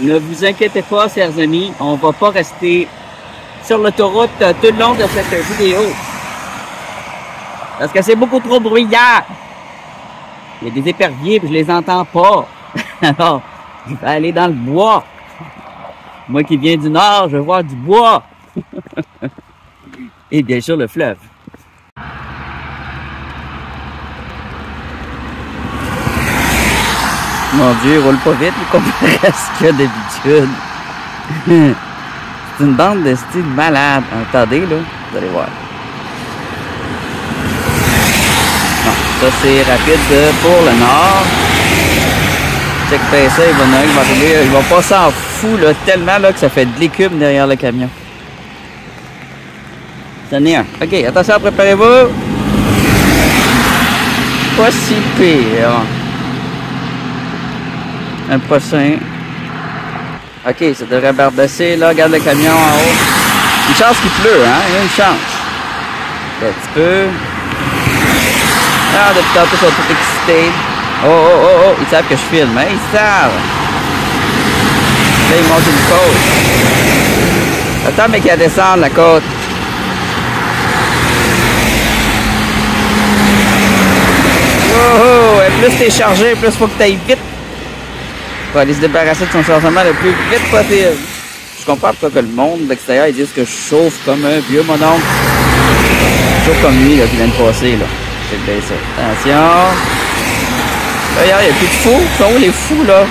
Ne vous inquiétez pas, chers amis, on va pas rester sur l'autoroute tout le long de cette vidéo. Parce que c'est beaucoup trop bruyant. Il y a des éperviers et je les entends pas. Alors, je vais aller dans le bois. Moi qui viens du nord, je veux voir du bois. Et bien sûr le fleuve. Mon Dieu, il roule pas vite comparé à ce qu'il y a d'habitude. C'est une bande de style malade. Attendez, là, vous allez voir. Bon, ça c'est rapide pour le nord. Check bien ça, il va arriver. Il va pas s'en foutre là, tellement là, que ça fait de l'écume derrière le camion. C'en est un. Ok, attention, préparez-vous. Pas si pire. Un prochain. Ok, ça devrait barbasser là. Regarde le camion en haut. Une chance qu'il pleut, hein? Il y a une chance. Un petit peu. Ah, depuis tantôt, ils sont tous excités. Oh, ils savent que je filme, hein? Ils savent. Là, ils montent une côte. Attends, mais qu'il descende la côte. Oh, et plus t'es chargé, plus faut que t'ailles vite. Pour aller se débarrasser de son chargement le plus vite possible. Je comprends pourquoi que le monde de l'extérieur, ils disent que je chauffe comme un vieux mononcle. Je chauffe comme lui, là, qui vient de passer, là. C'est bien ça. Attention. Là, regarde, il n'y a plus de fous. Ils sont où les fous, là?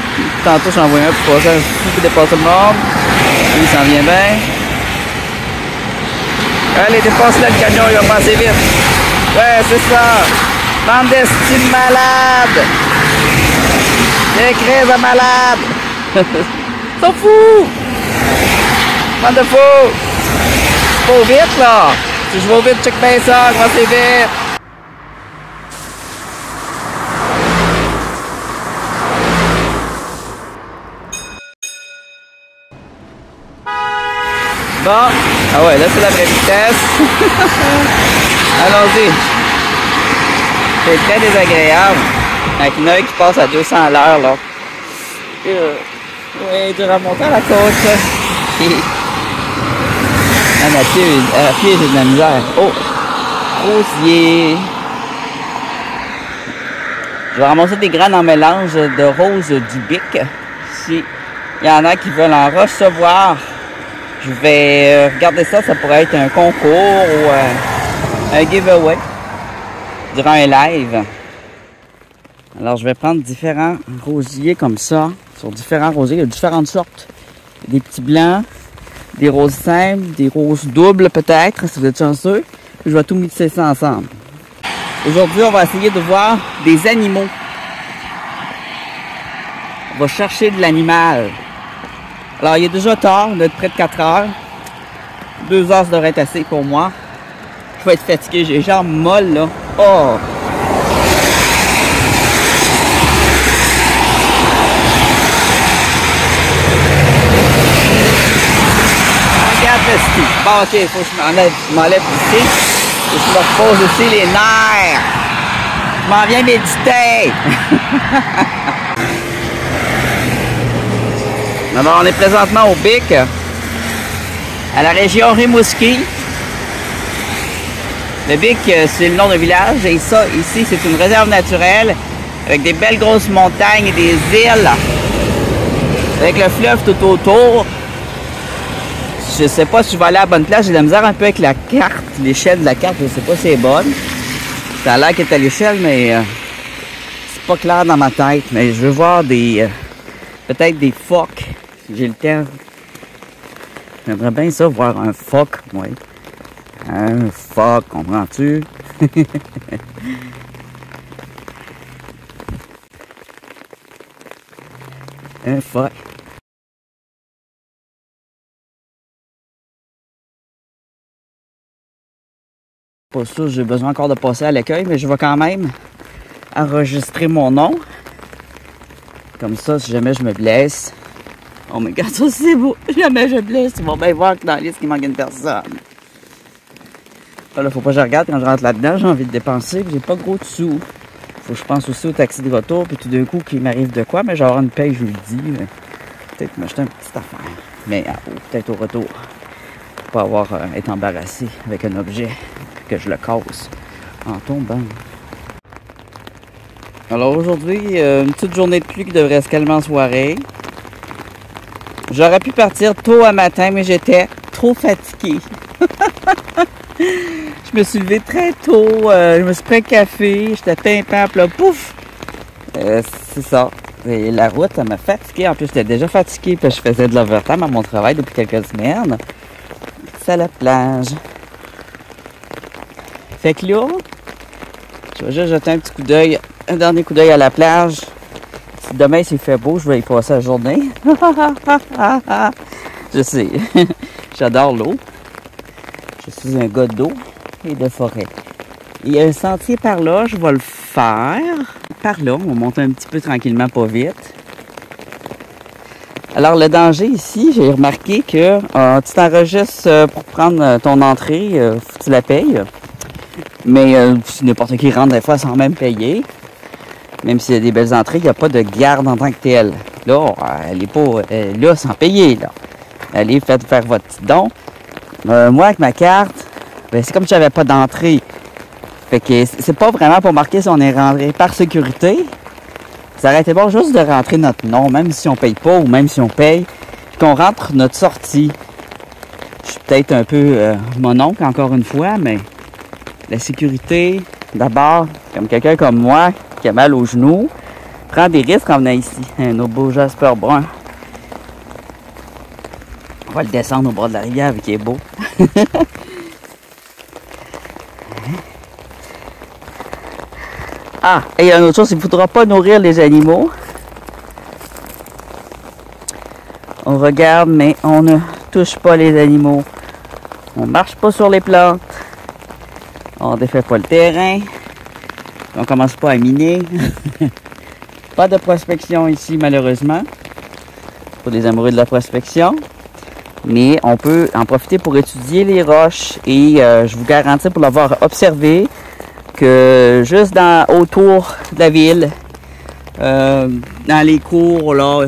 Tantôt, j'en vois un pour passer un fou qui dépasse tout le monde. Lui, il s'en vient bien. Allez, dépasse-le, le camion, il va passer vite. Ouais, c'est ça. Bande de styles malades. Des crises de malades. T'en fous. Bande de fous. Faut vite, là. Si je vais vite, check bien ça, comment c'est vite. Bon, ah ouais, là c'est la vraie vitesse. Allons-y. C'est très désagréable. Avec une œil qui passe à 200 à l'heure, là. Oui, dur à monter à la côte. À pied, j'ai de la misère. Oh, rosier. Je vais ramasser des graines en mélange de rose du Bic. Si il y en a qui veulent en recevoir, je vais regarder ça. Ça pourrait être un concours ou un giveaway durant un live. Alors, je vais prendre différents rosiers comme ça. Sur différents rosiers, il y a différentes sortes. Des petits blancs, des roses simples, des roses doubles peut-être, si vous êtes chanceux. Je vais tout mixer ça ensemble. Aujourd'hui, on va essayer de voir des animaux. On va chercher de l'animal. Alors, il est déjà tard, on est près de 4 heures. 2 heures, ça devrait être assez pour moi. Je vais être fatigué, j'ai les jambes molles, là. Oh! Bon, ok, il faut que je m'enlève ici. Et je me repose aussi les nerfs. Je m'en viens méditer. Alors, on est présentement au Bic, à la région Rimouski. Le Bic, c'est le nom d'un village. Et ça, ici, c'est une réserve naturelle avec des belles grosses montagnes et des îles. Avec le fleuve tout autour. Je sais pas si je vais aller à la bonne place, j'ai de la misère un peu avec la carte, l'échelle de la carte, je sais pas si c'est bonne. Ça a l'air qu'elle est à l'échelle, mais c'est pas clair dans ma tête. Mais je veux voir des, peut-être des phoques, si j'ai le temps. J'aimerais bien ça, voir un phoque, oui. Un phoque, comprends-tu? Un phoque. Pas sûr, j'ai besoin encore de passer à l'accueil, mais je vais quand même enregistrer mon nom. Comme ça, si jamais je me blesse. Oh my god, ça c'est beau. Si jamais je me blesse, ils vont bien voir que dans la liste, il manque une personne. Là, faut pas que je regarde quand je rentre là-dedans, j'ai envie de dépenser, j'ai pas gros de sous. Faut que je pense aussi au taxi de retour, puis tout d'un coup, qu'il m'arrive de quoi, mais je vais avoir une paye jeudi. peut-être m'acheter une petite affaire. Mais peut-être au retour. Pas avoir être embarrassé avec un objet que je le casse en tombant. Alors aujourd'hui, une petite journée de pluie qui devrait se calmer en soirée. J'aurais pu partir tôt à matin, mais j'étais trop fatiguée. Je me suis levée très tôt, je me suis pris un café, j'étais pimpant, puis là, pouf! C'est ça. Et la route, ça m'a fatiguée. En plus, j'étais déjà fatiguée, puis je faisais de l'overtime à mon travail depuis quelques semaines. C'est à la plage. Fait que là, je vais juste jeter un petit coup d'œil, un dernier coup d'œil à la plage. Si demain, s'il fait beau, je vais y passer la journée. Je sais. J'adore l'eau. Je suis un gars d'eau et de forêt. Il y a un sentier par là, je vais le faire. Par là, on monte un petit peu tranquillement, pas vite. Alors, le danger ici, j'ai remarqué que tu t'enregistres pour prendre ton entrée, faut que tu la payes. Mais n'importe qui rentre des fois sans même payer. Même s'il y a des belles entrées, il n'y a pas de garde en tant que telle. Là, elle est pas là sans payer, là. Allez, faites faire votre petit don. Moi, avec ma carte, ben, c'est comme si j'avais pas d'entrée. Fait que c'est pas vraiment pour marquer si on est rentré par sécurité. Ça aurait été bon juste de rentrer notre nom, même si on paye pas ou même si on paye, qu'on rentre notre sortie. Je suis peut-être un peu mon oncle, encore une fois, mais la sécurité, d'abord, comme quelqu'un comme moi qui a mal aux genoux, prend des risques en venant ici. Un autre beau Jasper brun. On va le descendre au bord de la rivière, vu qu'il est beau. Ah, et il y a une autre chose, il ne faudra pas nourrir les animaux. On regarde, mais on ne touche pas les animaux. On ne marche pas sur les plantes. On ne défait pas le terrain. On ne commence pas à miner. Pas de prospection ici, malheureusement. Pour les amoureux de la prospection. Mais on peut en profiter pour étudier les roches. Et je vous garantis, pour l'avoir observé, que juste autour de la ville, dans les cours, là,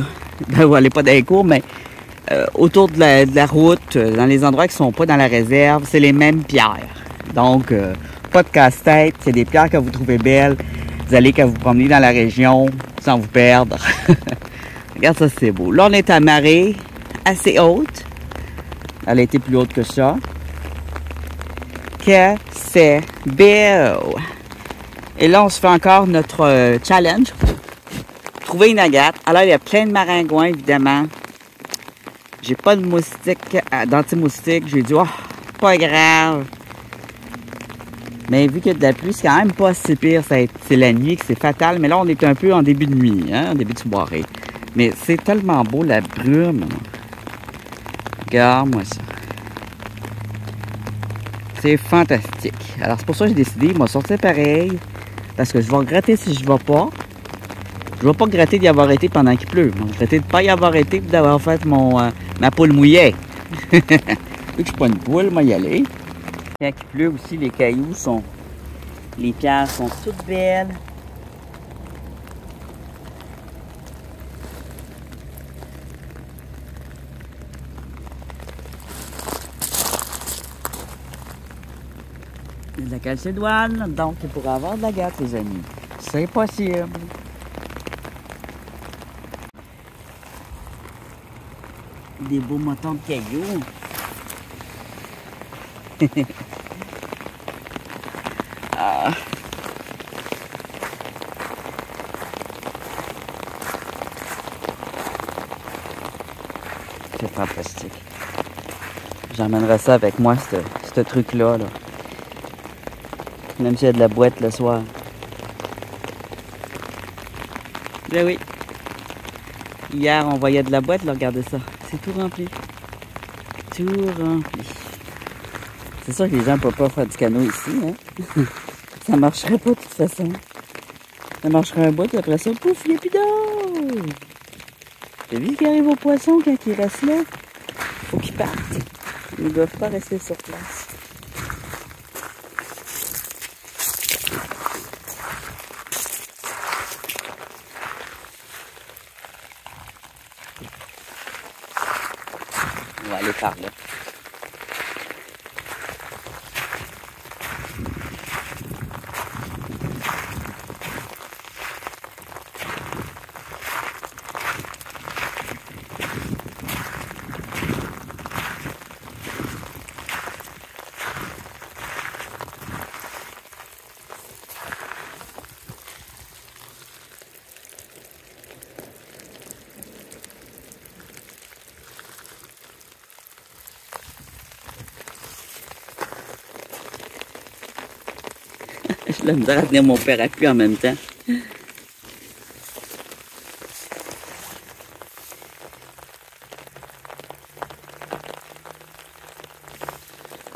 vous n'allez pas dans les cours, mais autour de la route, dans les endroits qui ne sont pas dans la réserve, c'est les mêmes pierres. Donc, pas de casse-tête, c'est des pierres que vous trouvez belles. Vous allez quand vous promenez dans la région sans vous perdre. Regarde ça, c'est beau. Là, on est à marée assez haute. Elle a été plus haute que ça. Que c'est beau! Et là, on se fait encore notre challenge. Trouver une agate. Alors, il y a plein de maringouins, évidemment. J'ai pas de moustique, d'anti-moustique. J'ai dit, oh, pas grave. Mais vu qu'il y a de la pluie, c'est quand même pas si pire. C'est la nuit que c'est fatal. Mais là, on est un peu en début de nuit, hein, en début de soirée. Mais c'est tellement beau, la brume. Regarde-moi ça. C'est fantastique. Alors, c'est pour ça que j'ai décidé, moi, sortir pareil. Parce que je vais regretter si je ne vais pas. Je ne vais pas regretter d'y avoir été pendant qu'il pleut. Je vais regretter de ne pas y avoir été et d'avoir fait ma poule mouillée. Vu que je ne suis pas une poule, moi y aller. Quand il pleut aussi, les cailloux sont... Les pierres sont toutes belles. De la calcédoine, donc il pourrait avoir de la gâte, les amis. C'est possible. Des beaux moutons de cailloux. Ah. C'est fantastique. J'emmènerai ça avec moi, ce truc-là. Là. Même s'il y a de la boîte le soir. Ben oui. Hier, on voyait de la boîte, là, regardez ça. C'est tout rempli. Tout rempli. C'est sûr que les gens ne peuvent pas faire du canot ici, hein? Ça marcherait pas de toute façon. Ça marcherait un bout, et après ça, pouf, il n'y a plus d'eau! T'as vu qu'il arrive aux poissons quand ils restent là? Faut qu'ils partent. Ils ne doivent pas rester sur place. par là. J'ai la misère à tenir mon parapluie en même temps.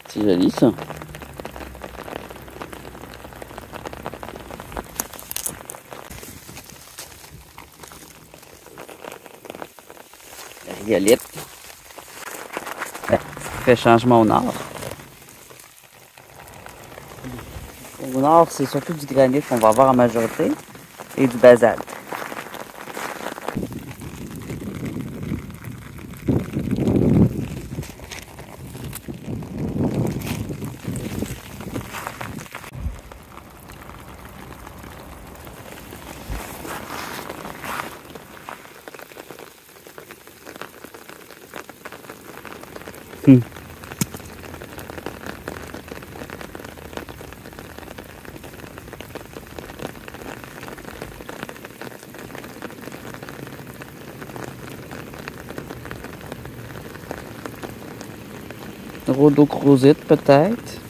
C'est joli ça. La riolite. Ça fait changement au nord. Au nord, c'est surtout du granit qu'on va avoir en majorité et du basalte. Rhodochrosite peut-être.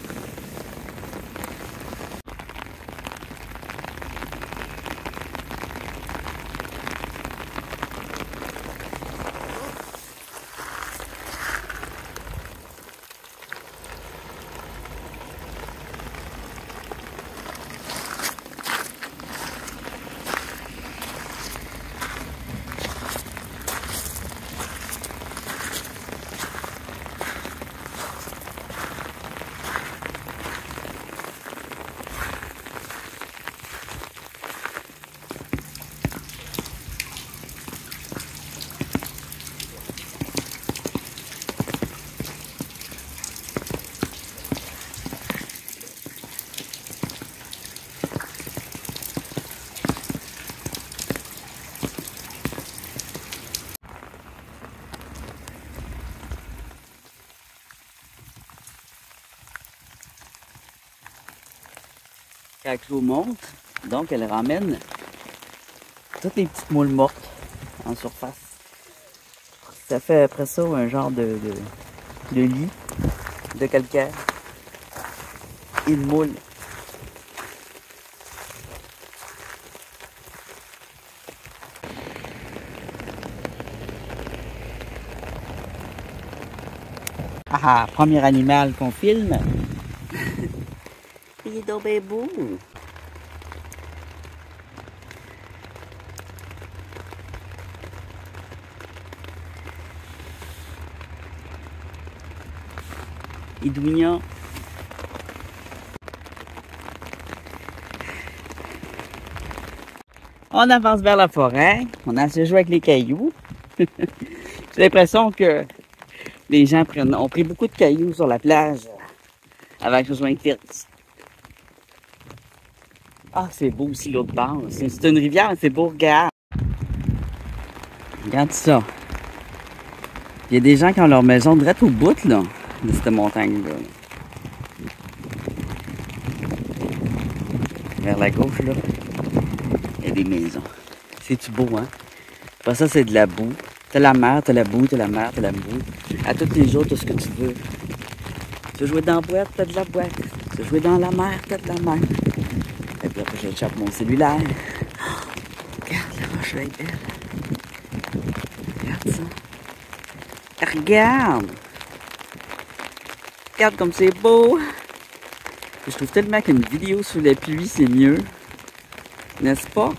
Quand l'eau monte, donc elle ramène toutes les petites moules mortes en surface. Ça fait après ça un genre de lit de calcaire et de moule. Ah, premier animal qu'on filme. Il est donc bien beau. Idounia. On avance vers la forêt. On a assez joué avec les cailloux. J'ai l'impression que les gens ont pris beaucoup de cailloux sur la plage avant que je sois interdit. Ah, c'est beau aussi l'autre bord. C'est une rivière, mais c'est beau, regarde. Regarde ça. Il y a des gens qui ont leur maison direct au bout, là, de cette montagne-là. Vers la gauche, là, il y a des maisons. C'est-tu beau, hein? Après ça, c'est de la boue. T'as la mer, t'as la boue, t'as la mer, t'as la boue. À tous les jours, t'as ce que tu veux. Tu veux jouer dans la boîte, t'as de la boîte. Tu veux jouer dans la mer, t'as de la mer. Et puis après, j'échappe mon cellulaire. Oh, regarde, la roche est belle. Regarde ça. Regarde. Regarde comme c'est beau. Je trouve tellement qu'une vidéo sous la pluie, c'est mieux. N'est-ce pas?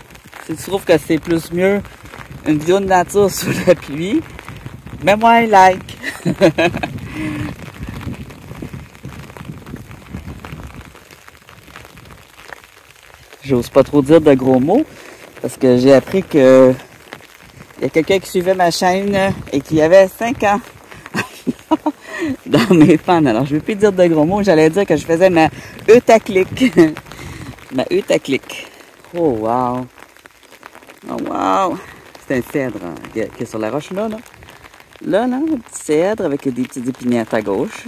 Si tu trouves que c'est plus mieux une vidéo de nature sous la pluie, mets-moi un like. J'ose pas trop dire de gros mots parce que j'ai appris que il y a quelqu'un qui suivait ma chaîne et qui avait 5 ans. dans mes fans. Alors, je ne vais plus dire de gros mots. J'allais dire que je faisais ma eutaclic. Ma eutaclic. Oh, wow. Oh, wow. C'est un cèdre hein, qui est sur la roche là. Là, un petit cèdre avec des petites épinettes à gauche.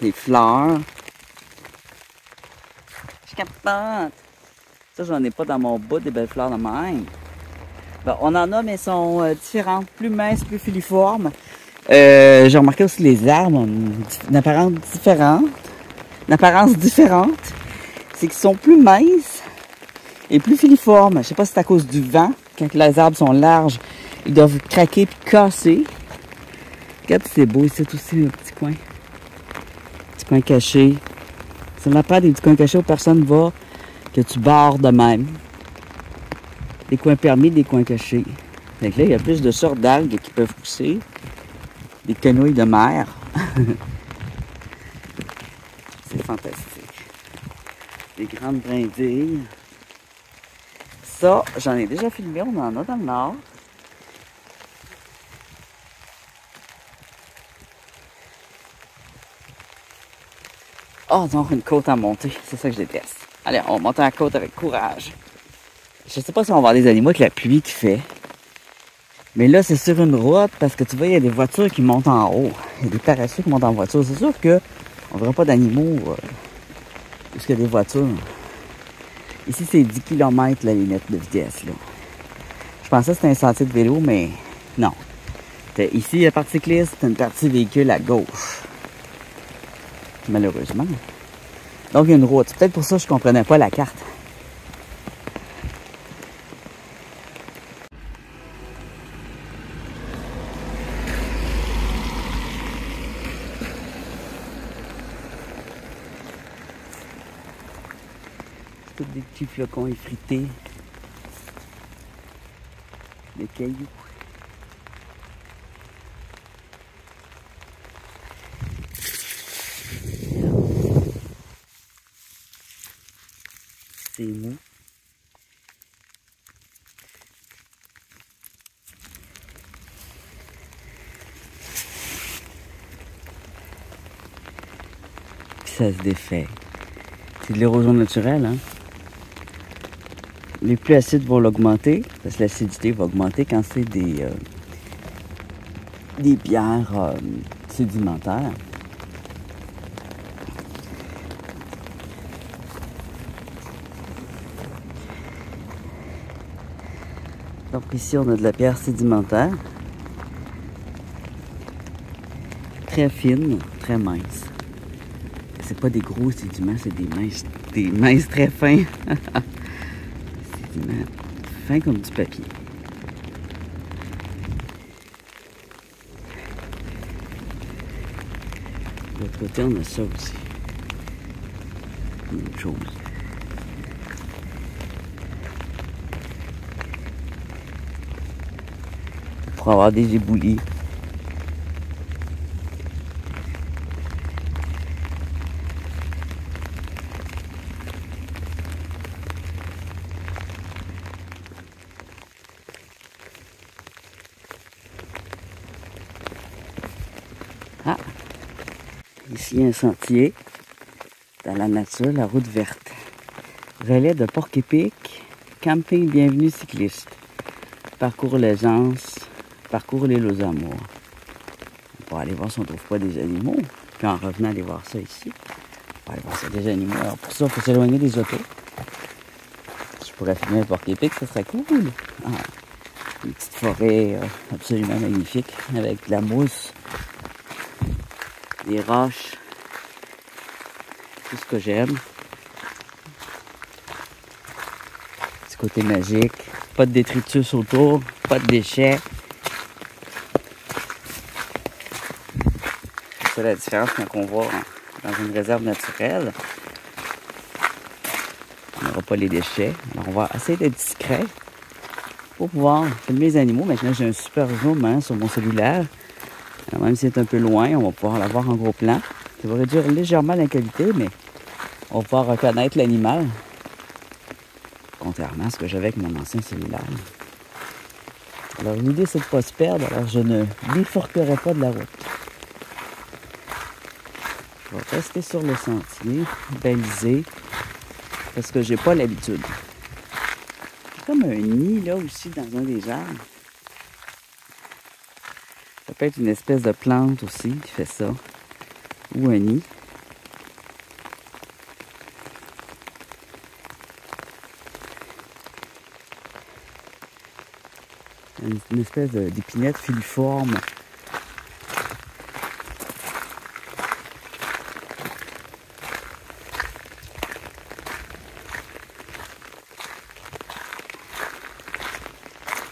Des fleurs. Je capote. Ça, j'en ai pas dans mon bout, des belles fleurs de même. Ben, on en a, mais elles sont différentes, plus minces, plus filiformes. J'ai remarqué aussi les arbres ont une apparence différente. C'est qu'ils sont plus minces et plus filiformes. Je sais pas si c'est à cause du vent. Quand les arbres sont larges, ils doivent craquer puis casser. Regarde, c'est beau ici aussi, un petit coin. Petit coin caché. Ça n'a pas des petits coins cachés où personne va, que tu barres de même. Des coins permis, des coins cachés. Donc là, il y a plus de sortes d'algues qui peuvent pousser. Des quenouilles de mer. C'est fantastique. Des grandes brindilles. Ça, j'en ai déjà filmé, on en a dans le nord. Oh non, une côte à monter. C'est ça que je déteste. Allez, on va monter la côte avec courage. Je sais pas si on va voir des animaux avec la pluie qui fait. Mais là, c'est sur une route parce que tu vois, il y a des voitures qui montent en haut. Il y a des parachutes qui montent en voiture. C'est sûr qu'on ne verra pas d'animaux où il y a des voitures. Ici, c'est 10 km la limite de vitesse. Là. Je pensais que c'était un sentier de vélo, mais non. Ici, il y a la partie cycliste, c'est une partie véhicule à gauche. Malheureusement. Donc, il y a une route. C'est peut-être pour ça que je ne comprenais pas la carte. C'est tous des petits flocons effrités. Des cailloux. C'est mou. Puis ça se défait. C'est de l'érosion naturelle, hein? Les pluies acides vont l'augmenter, parce que l'acidité va augmenter quand c'est des pierres sédimentaires. Donc ici, on a de la pierre sédimentaire. Très fine, très mince. C'est pas des gros sédiments, c'est des minces très fins. Sédiments fins comme du papier. De l'autre côté, on a ça aussi. Même chose. Pour avoir des éboulis. Ah! Ici, il y a un sentier dans la nature, la route verte. Relais de Porc-Épic, camping bienvenue cycliste. Parcours Legence, parcours l'île aux Amours. On va aller voir si on ne trouve pas des animaux. Puis en revenant aller voir ça ici. On va aller voir ça des animaux. Alors pour ça, il faut s'éloigner des autos. Je pourrais filmer un Porc-Épic, ça serait cool. Ah, une petite forêt absolument magnifique avec de la mousse, des roches, tout ce que j'aime. Petit côté magique, pas de détritus autour, pas de déchets. C'est la différence quand on va dans une réserve naturelle. On n'aura pas les déchets. Alors on va essayer d'être discret pour pouvoir filmer les animaux. Maintenant, j'ai un super zoom hein, sur mon cellulaire. Alors, même si c'est un peu loin, on va pouvoir l'avoir en gros plan. Ça va réduire légèrement la qualité, mais on va pouvoir reconnaître l'animal. Contrairement à ce que j'avais avec mon ancien cellulaire. Alors l'idée c'est de ne pas se perdre, alors je ne bifurquerai pas de la route. Je vais rester sur le sentier, balisé, parce que j'ai pas l'habitude. Il y a comme un nid là aussi dans un des arbres. Ça peut être une espèce de plante aussi qui fait ça, ou un nid. Une espèce d'épinette filiforme.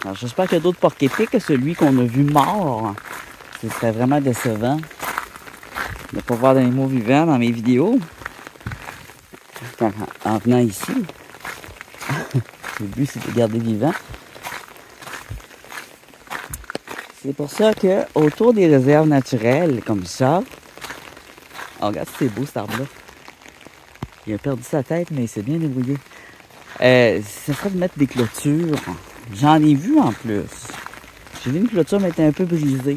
Alors j'espère qu'il y a d'autres porcs-épics que celui qu'on a vu mort. Ce serait vraiment décevant de ne pas voir d'animaux vivants dans mes vidéos. En venant ici, le but c'est de les garder vivants. C'est pour ça que autour des réserves naturelles comme ça, oh, regarde c'est beau cet arbre-là. Il a perdu sa tête, mais il s'est bien débrouillé. Ça serait de mettre des clôtures. J'en ai vu en plus. J'ai vu une clôture, mais elle était un peu brisée.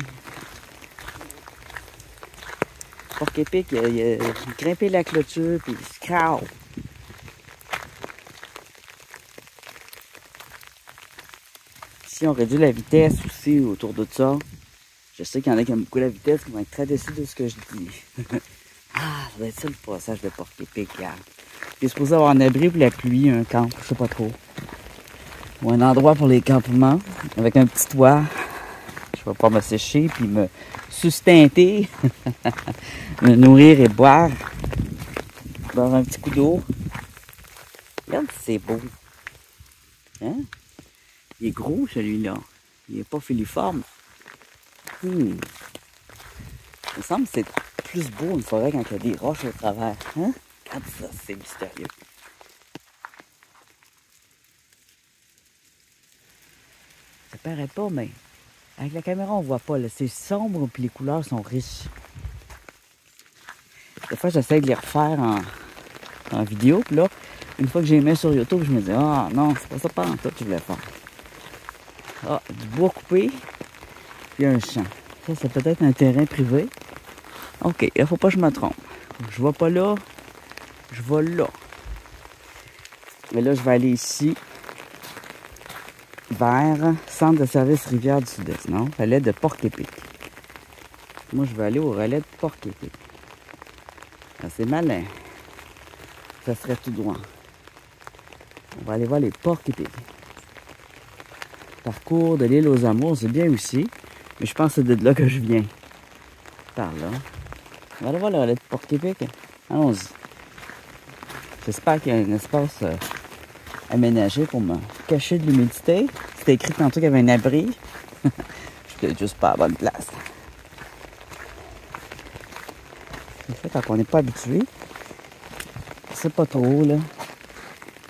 Porc-épic, il a grimpé la clôture, puis il se crave. Si on réduit la vitesse aussi autour de ça, je sais qu'il y en a qui aiment beaucoup la vitesse, qui vont être très déçus de ce que je dis. Ah, ça doit être ça le passage de porc-épic, là. Il est supposé avoir un abri pour la pluie, un camp, je sais pas trop. Ou un endroit pour les campements, avec un petit toit. Je vais pas me sécher, puis me sustenter, me nourrir et boire. Boire un petit coup d'eau. Regarde, c'est beau. Hein? Il est gros, celui-là. Il est pas filiforme. Il me semble que c'est plus beau une forêt quand il y a des roches au travers. Hein? Regarde ça, c'est mystérieux. Ça paraît pas, mais avec la caméra, on voit pas. C'est sombre, puis les couleurs sont riches. Des fois, j'essaie de les refaire en vidéo, puis là, une fois que je les mets sur YouTube, je me dis, ah non, c'est pas ça pas en tout que je voulais faire. Ah, du bois coupé, puis un champ. Ça, c'est peut-être un terrain privé. OK, il faut pas que je me trompe. Je vais pas là, je vais là. Mais là, je vais aller ici, vers Centre de service Rivière du Sud-Est, non? Relais de Porc-Épic. Moi, je vais aller au relais de Porc-Épic. C'est malin. Ça serait tout droit. On va aller voir les Porc-Épic. Parcours de l'île aux Amours, c'est bien aussi. Mais je pense que c'est de là que je viens. Par là. On va aller voir le relais de Porc-Épic. Allons-y. J'espère qu'il y a un espace aménagé pour me cacher de l'humidité. C'était écrit tantôt qu'il y avait un abri. Je suis juste pas à la bonne place. En fait, quand on n'est pas habitué, c'est pas trop, là.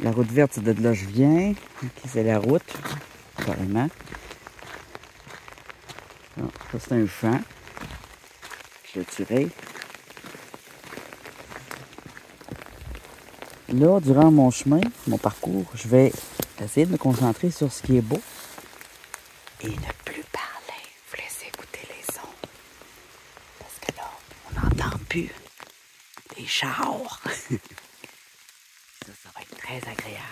La route verte, c'est de là que je viens. Okay, c'est la route, carrément. Oh, ça, c'est un champ. Clôturé. Là, durant mon chemin, mon parcours, je vais essayer de me concentrer sur ce qui est beau et ne plus parler. Vous laissez écouter les sons. Parce que là, on n'entend plus des chars. Ça va être très agréable.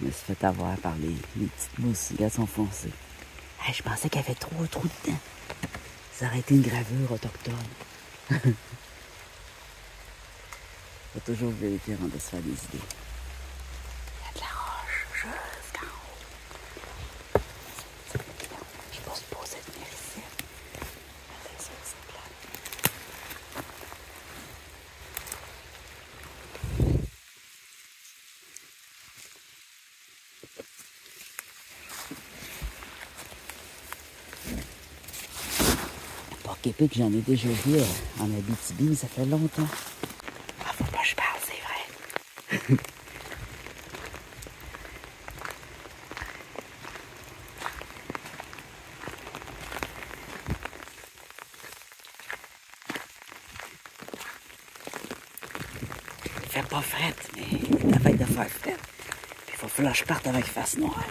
Je me suis fait avoir par les petites mousses glaçons foncés. Hey, je pensais qu'il y avait 3 trous dedans. Ça aurait été une gravure autochtone. Faut toujours vérifier avant de se faire des idées. Il y a de la roche jusqu'en haut. Je suis pas supposée venir ici. C'est ça, c'est plat. Porc-épic, j'en ai déjà vu en Abitibi, mais ça fait longtemps. Ah, faut pas que je parle, c'est vrai. Il fait pas fret, mais la veille de faire fret. Puis il faut falloir que je parte avec face noire.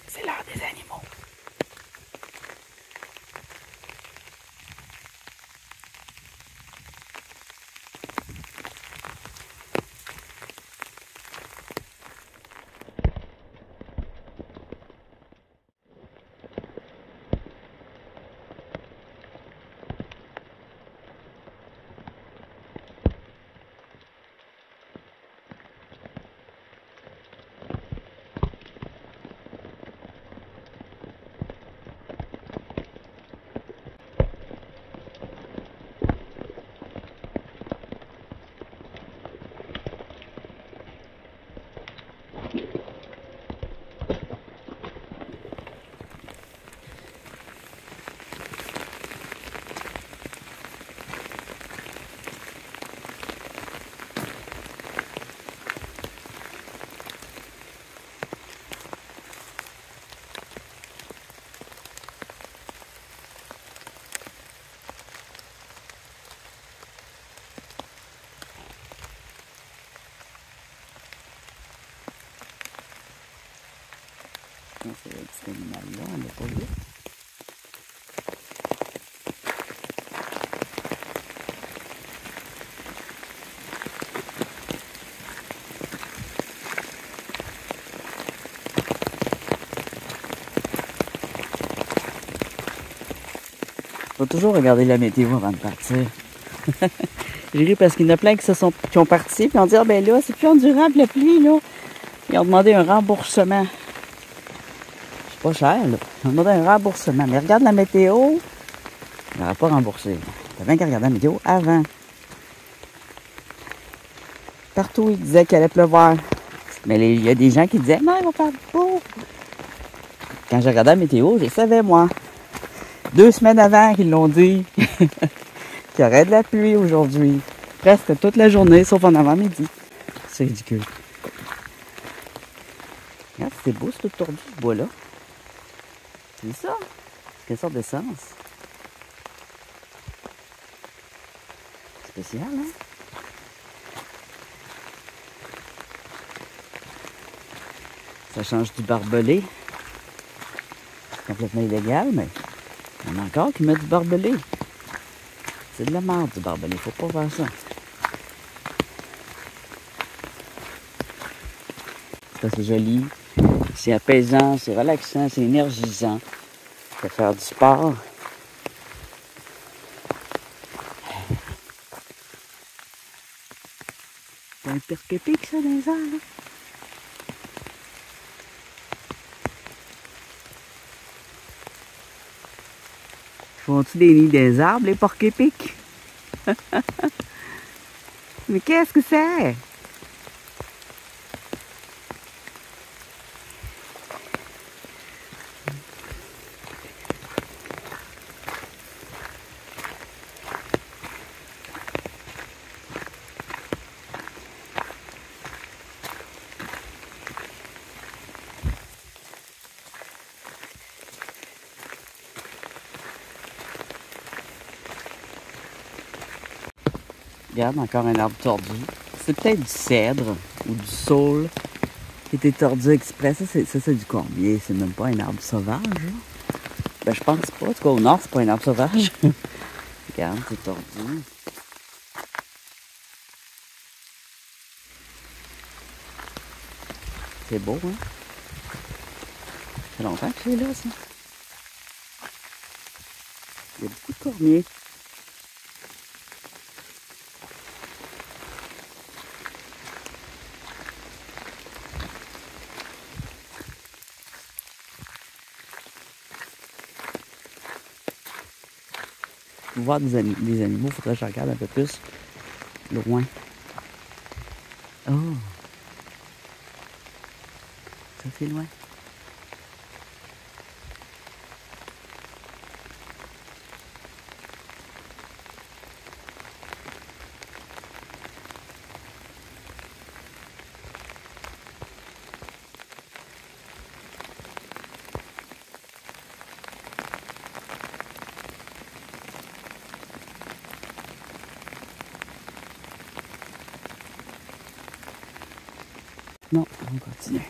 C'est l'heure des animaux. C'est cet animal-là, on l'a pas vu. Faut toujours regarder la météo avant de partir. J'ai ri parce qu'il y en a plein qui ont parti puis on dit ah ben là, c'est plus endurable la pluie là. Ils ont demandé un remboursement. C'est pas cher là. Ils ont demandé un remboursement. Mais regarde la météo, il n'aurait pas remboursé. T'as bien qu'à regarder la météo avant. Partout, ils disaient qu'il allait pleuvoir. Mais il y a des gens qui disaient non, il va faire beau. Quand j'ai regardé la météo, je le savais moi. 2 semaines avant qu'ils l'ont dit qu'il y aurait de la pluie aujourd'hui. Presque toute la journée, sauf en avant-midi. C'est ridicule. Regarde, c'est beau, c'est tout tordu ce bois-là. C'est ça. Quelle sorte d'essence? Spécial, hein? Ça change du barbelé. C'est complètement illégal, mais il y en a encore qui mettent du barbelé. C'est de la merde du barbelé, faut pas faire ça. C'est joli, c'est apaisant, c'est relaxant, c'est énergisant. Ça fait faire du sport. C'est un porc-épic ça dans les airs, là. Font-tu des nids des arbres, les porc-épics? Mais qu'est-ce que c'est? Regarde, encore un arbre tordu. C'est peut-être du cèdre ou du saule qui était tordu exprès. Ça, c'est du corbier. C'est même pas un arbre sauvage. Hein? Ben, je pense pas. En tout cas, au nord, c'est pas un arbre sauvage. Regarde, c'est tordu. C'est beau, hein? Ça fait longtemps que c'est là, ça. Il y a beaucoup de cormiers. Pour voir des animaux, il faudrait que je regarde un peu plus loin. Oh! Ça, c'est loin. Non, on continue.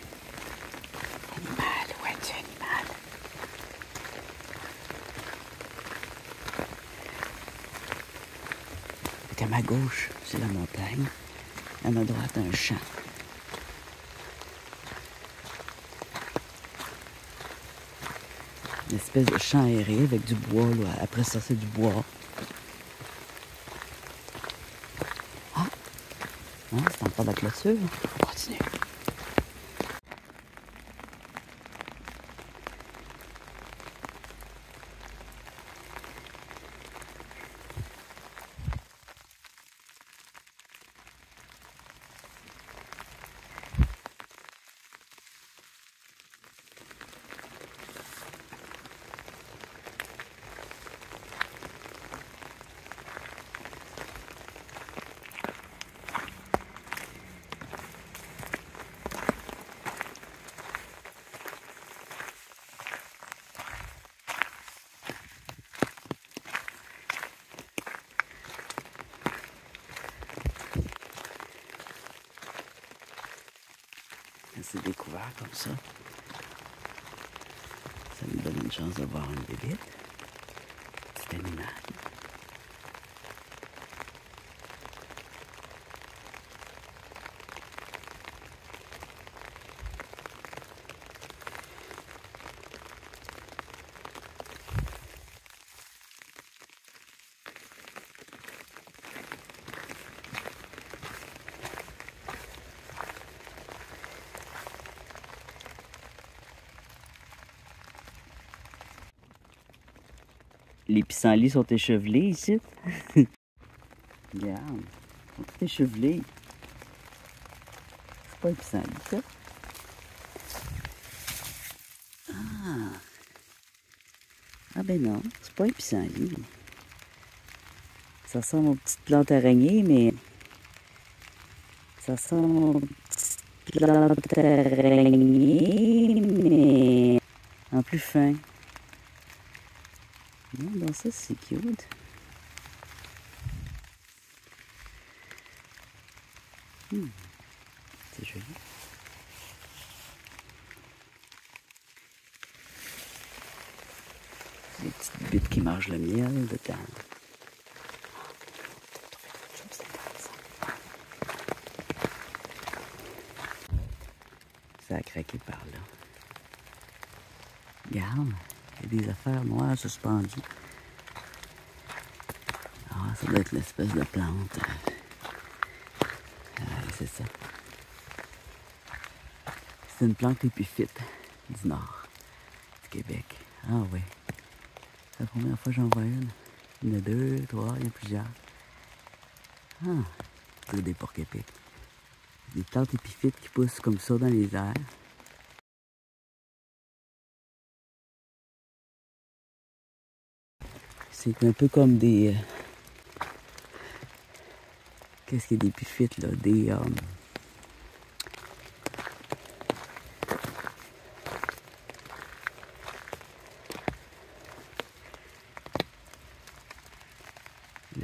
Animal, où es-tu, animal? Donc à ma gauche, c'est la montagne. À ma droite, un champ. Une espèce de champ aéré avec du bois, là. Après ça, c'est du bois. Ah! Non, c'est encore de la clôture. On continue. C'est découvert comme ça. Ça me donne une chance de voir une bébête. Petit animal. Les pissenlits sont échevelés ici. Regarde, ils sont tous échevelés. C'est pas un pissenlit, ça? Ah! Ah ben non, c'est pas un pissenlit. Ça ressemble aux petites plantes araignées, mais... Ça ressemble aux petites plantes araignées, mais... en plus fin. Non, dans ça, c'est cute. C'est joli. Des petites bites qui mangent le miel dedans. Ça a craqué par là. Regarde, il y a des affaires noires suspendues. Ah, ça doit être l'espèce de plante. C'est ça. C'est une plante épiphyte du nord du Québec. Ah oui. C'est la première fois que j'en vois une. Il y en a 2, 3, il y en a plusieurs. Ah, c'est des porc-épics. Des plantes épiphytes qui poussent comme ça dans les airs. C'est un peu comme des... Qu'est-ce qu'il y a d'épiphytes là? Des... Là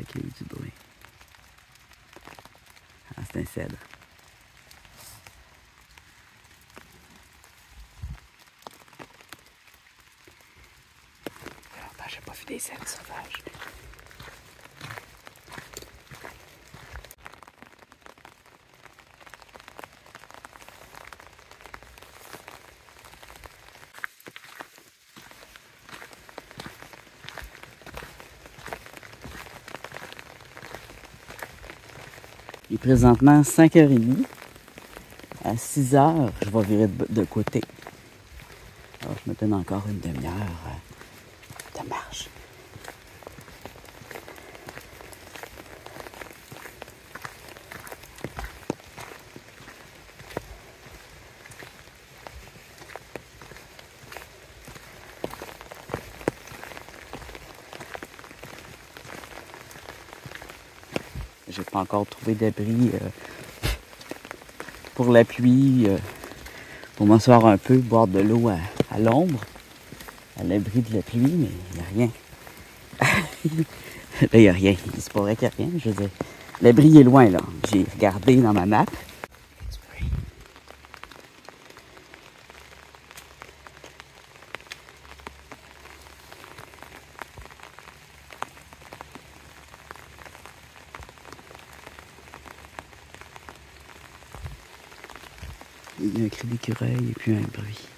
qu'il y a eu du bruit. Ah, c'est un cèdre. Alors, ben, j'ai pas vu des cèdres sauvages. Il est présentement 5h30. À 6h, je vais virer de côté. Alors, je me donne encore une demi-heure de marche. J'ai pas encore trouvé d'abri pour la pluie, pour m'asseoir un peu, boire de l'eau à l'ombre, à l'abri de la pluie, mais il n'y a rien. Là, il n'y a rien. C'est pas vrai qu'il n'y a rien. Je veux dire, l'abri est loin, là. J'ai regardé dans ma map. Il y a un cri d'écureuil et puis un bruit.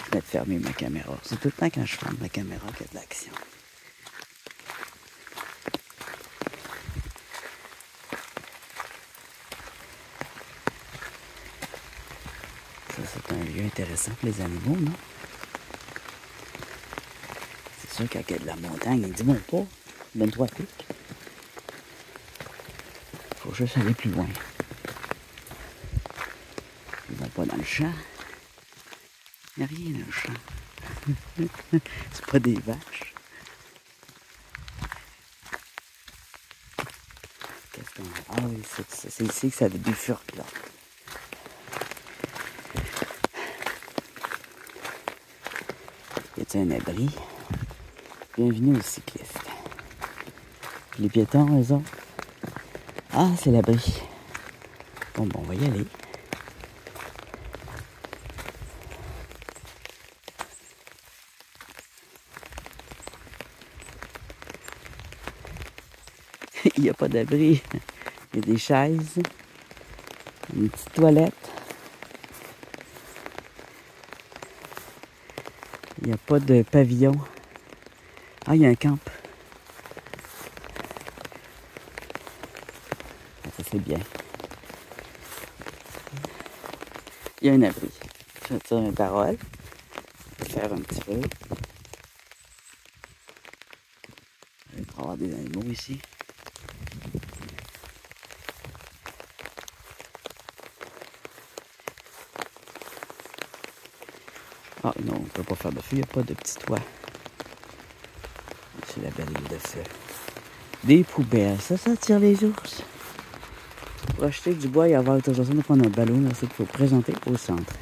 Je vais fermer ma caméra. C'est tout le temps quand je ferme ma caméra qu'il y a de l'action. Ça, c'est un lieu intéressant pour les animaux, non? C'est sûr qu'il y a de la montagne, il dit bon pas, donne-toi pique. Faut juste aller plus loin. Il va pas dans le champ. Il n'y a rien dans le champ. C'est pas des vaches. Qu'est-ce qu'on a? Ah oui, c'est ici que ça bifurque, là. Y a-t-il un abri? Bienvenue aux cyclistes. Les piétons, eux autres? Ah, c'est l'abri. Bon, on va y aller. Il n'y a pas d'abri. Il y a des chaises. Une petite toilette. Il n'y a pas de pavillon. Ah, il y a un camp. Ça, c'est bien. Il y a un abri. Je vais tirer une parole. Je vais faire un petit peu. Il va y avoir des animaux ici. Ah non, on ne peut pas faire de feu, il n'y a pas de petit toit. C'est la belle île de feu. Des poubelles, ça attire les ours. Pour acheter du bois et avoir l'autorisation de prendre un ballon, c'est qu'il faut présenter au centre.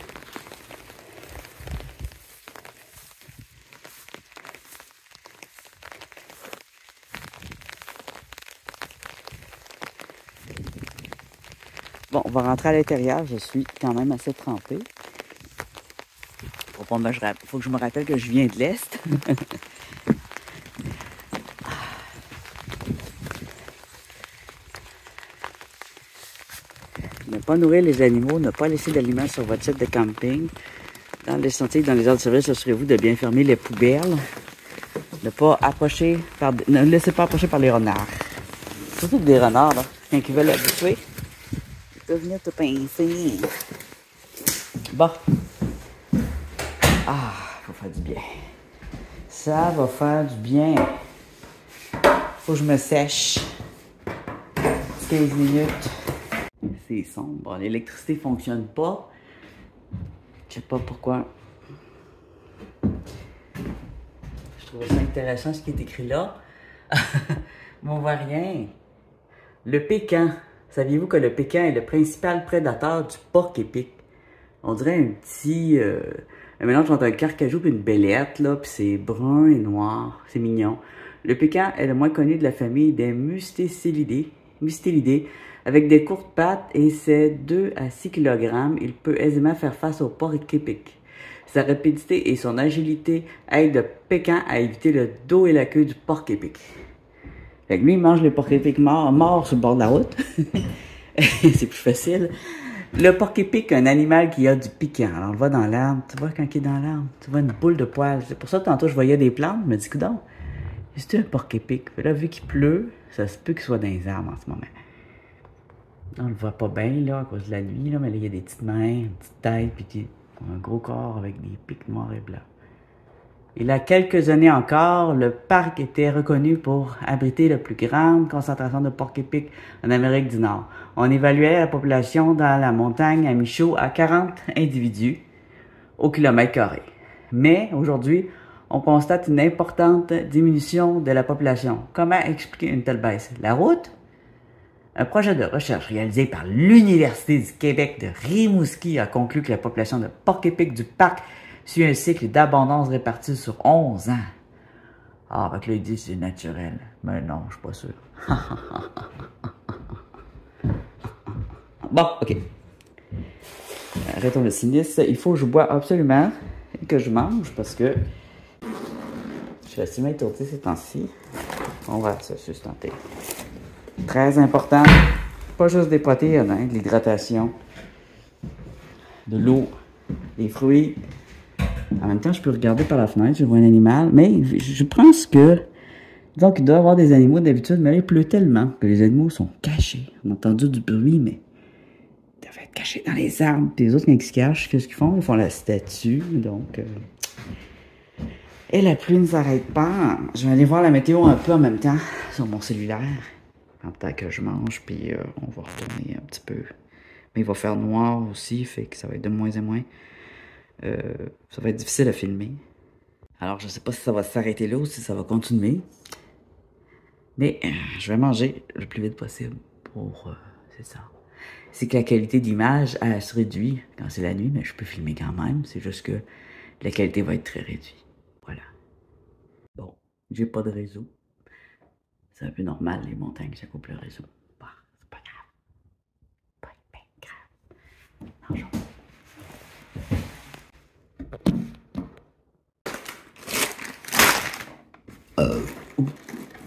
Bon, on va rentrer à l'intérieur. Je suis quand même assez trempé. Il faut que je me rappelle que je viens de l'Est. Ne pas nourrir les animaux, ne pas laisser d'aliments sur votre site de camping. Dans les sentiers, dans les heures de service, assurez-vous de bien fermer les poubelles. Ne laissez pas approcher par les renards. Surtout des renards, là, quand ils veulent habituer. Ils peuvent venir te pincer. Bon. Ah, faut faire du bien. Ça va faire du bien. Faut que je me sèche. 15 minutes. C'est sombre. L'électricité ne fonctionne pas. Je sais pas pourquoi. Je trouve ça intéressant ce qui est écrit là. Mais on voit rien. Le pécan. Saviez-vous que le pécan est le principal prédateur du porc-épic? On dirait un petit... un mélange entre un carcajou et une belette, là, puis c'est brun et noir. C'est mignon. Le pécan est le moins connu de la famille des Mustécilidés, avec des courtes pattes et ses 2 à 6 kg. Il peut aisément faire face au porc-épic. Sa rapidité et son agilité aident Pékin à éviter le dos et la queue du porc-épic. Fait que lui, il mange les porc-épics morts sur le bord de la route. C'est plus facile. Le porc-épic, un animal qui a du piquant. Alors, on le voit dans l'arbre. Tu vois, quand il est dans l'arbre, tu vois une boule de poils. C'est pour ça que tantôt, je voyais des plantes. Je me dis, coudonc, c'est un porc-épic. Là, vu qu'il pleut, ça se peut qu'il soit dans les arbres en ce moment. On le voit pas bien, là, à cause de la nuit, là, mais là, il y a des petites mains, une petite tête, puis un gros corps avec des pics noirs et blancs. Il y a quelques années encore, le parc était reconnu pour abriter la plus grande concentration de porc-épics en Amérique du Nord. On évaluait la population dans la montagne à Michaud à 40 individus au kilomètre carré. Mais aujourd'hui, on constate une importante diminution de la population. Comment expliquer une telle baisse? La route? Un projet de recherche réalisé par l'Université du Québec de Rimouski a conclu que la population de porc-épics du parc suit un cycle d'abondance réparti sur 11 ans. Ah, avec là, il dit que c'est naturel. Mais non, je suis pas sûr. Bon, ok. Arrêtons le cynisme. Il faut que je bois absolument et que je mange parce que je suis assez étourdi ces temps-ci. On va se sustenter. Très important. Pas juste des protéines, hein, de l'hydratation, de l'eau, des fruits. En même temps, je peux regarder par la fenêtre, je vois un animal, mais je pense que, disons qu'il doit y avoir des animaux d'habitude, mais là, il pleut tellement que les animaux sont cachés. On a entendu du bruit, mais ils doivent être cachés dans les arbres. Puis les autres, quand ils se cachent, qu'est-ce qu'ils font? Ils font la statue, donc... Et la pluie ne s'arrête pas. Je vais aller voir la météo un peu en même temps sur mon cellulaire. En temps que je mange, puis on va retourner un petit peu. Mais il va faire noir aussi, fait que ça va être de moins en moins. Ça va être difficile à filmer. Alors, je sais pas si ça va s'arrêter là ou si ça va continuer. Mais je vais manger le plus vite possible pour... c'est ça. C'est que la qualité d'image, elle se réduit quand c'est la nuit, mais je peux filmer quand même. C'est juste que la qualité va être très réduite. Voilà. Bon, j'ai pas de réseau. C'est un peu normal, les montagnes, ça coupe le réseau. Bah, c'est pas grave. Pas grave. Mangeons.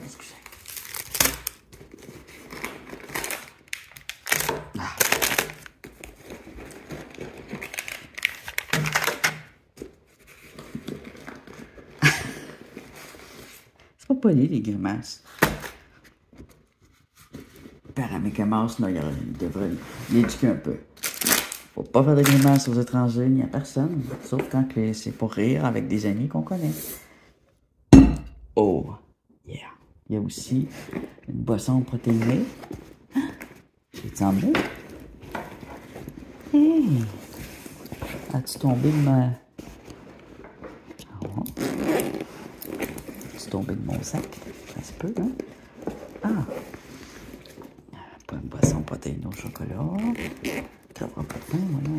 Excusez. Ah. C'est pas poli, les grimaces. Père à mes grimaces, là, il devrait l'éduquer un peu. Faut pas faire de grimaces aux étrangers ni à personne, sauf quand c'est pour rire avec des amis qu'on connaît. Oh, yeah. Il y a aussi une boisson protéinée. J'ai-tu en bleu? Hey! As-tu tombé de ma... Oh. As-tu tombé de mon sac? Ça se peut, hein? Ah! Pas une boisson protéinée au chocolat. T'auras pas de faim, voilà.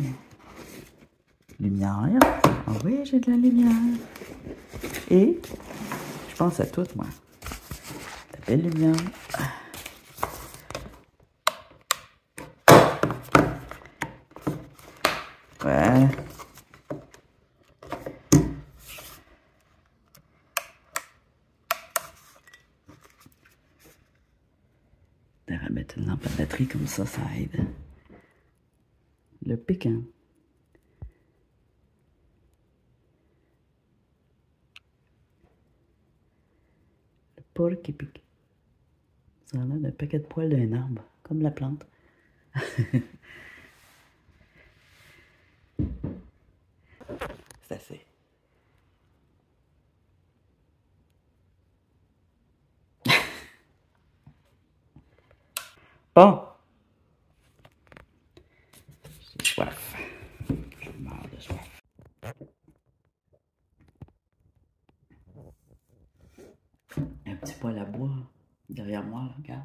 Lumière. Ah oui, j'ai de la lumière. Et je pense à tout, moi. Ta belle lumière. Ouais. De remettre une lampe à batterie comme ça aide. Le Pékin. Le porc-épic. Ça a l'air d'un paquet de poils d'un arbre, comme la plante. C'est assez. Bon. J'ai soif. Je meurs de soif. Un petit poêle à bois derrière moi, là, regarde.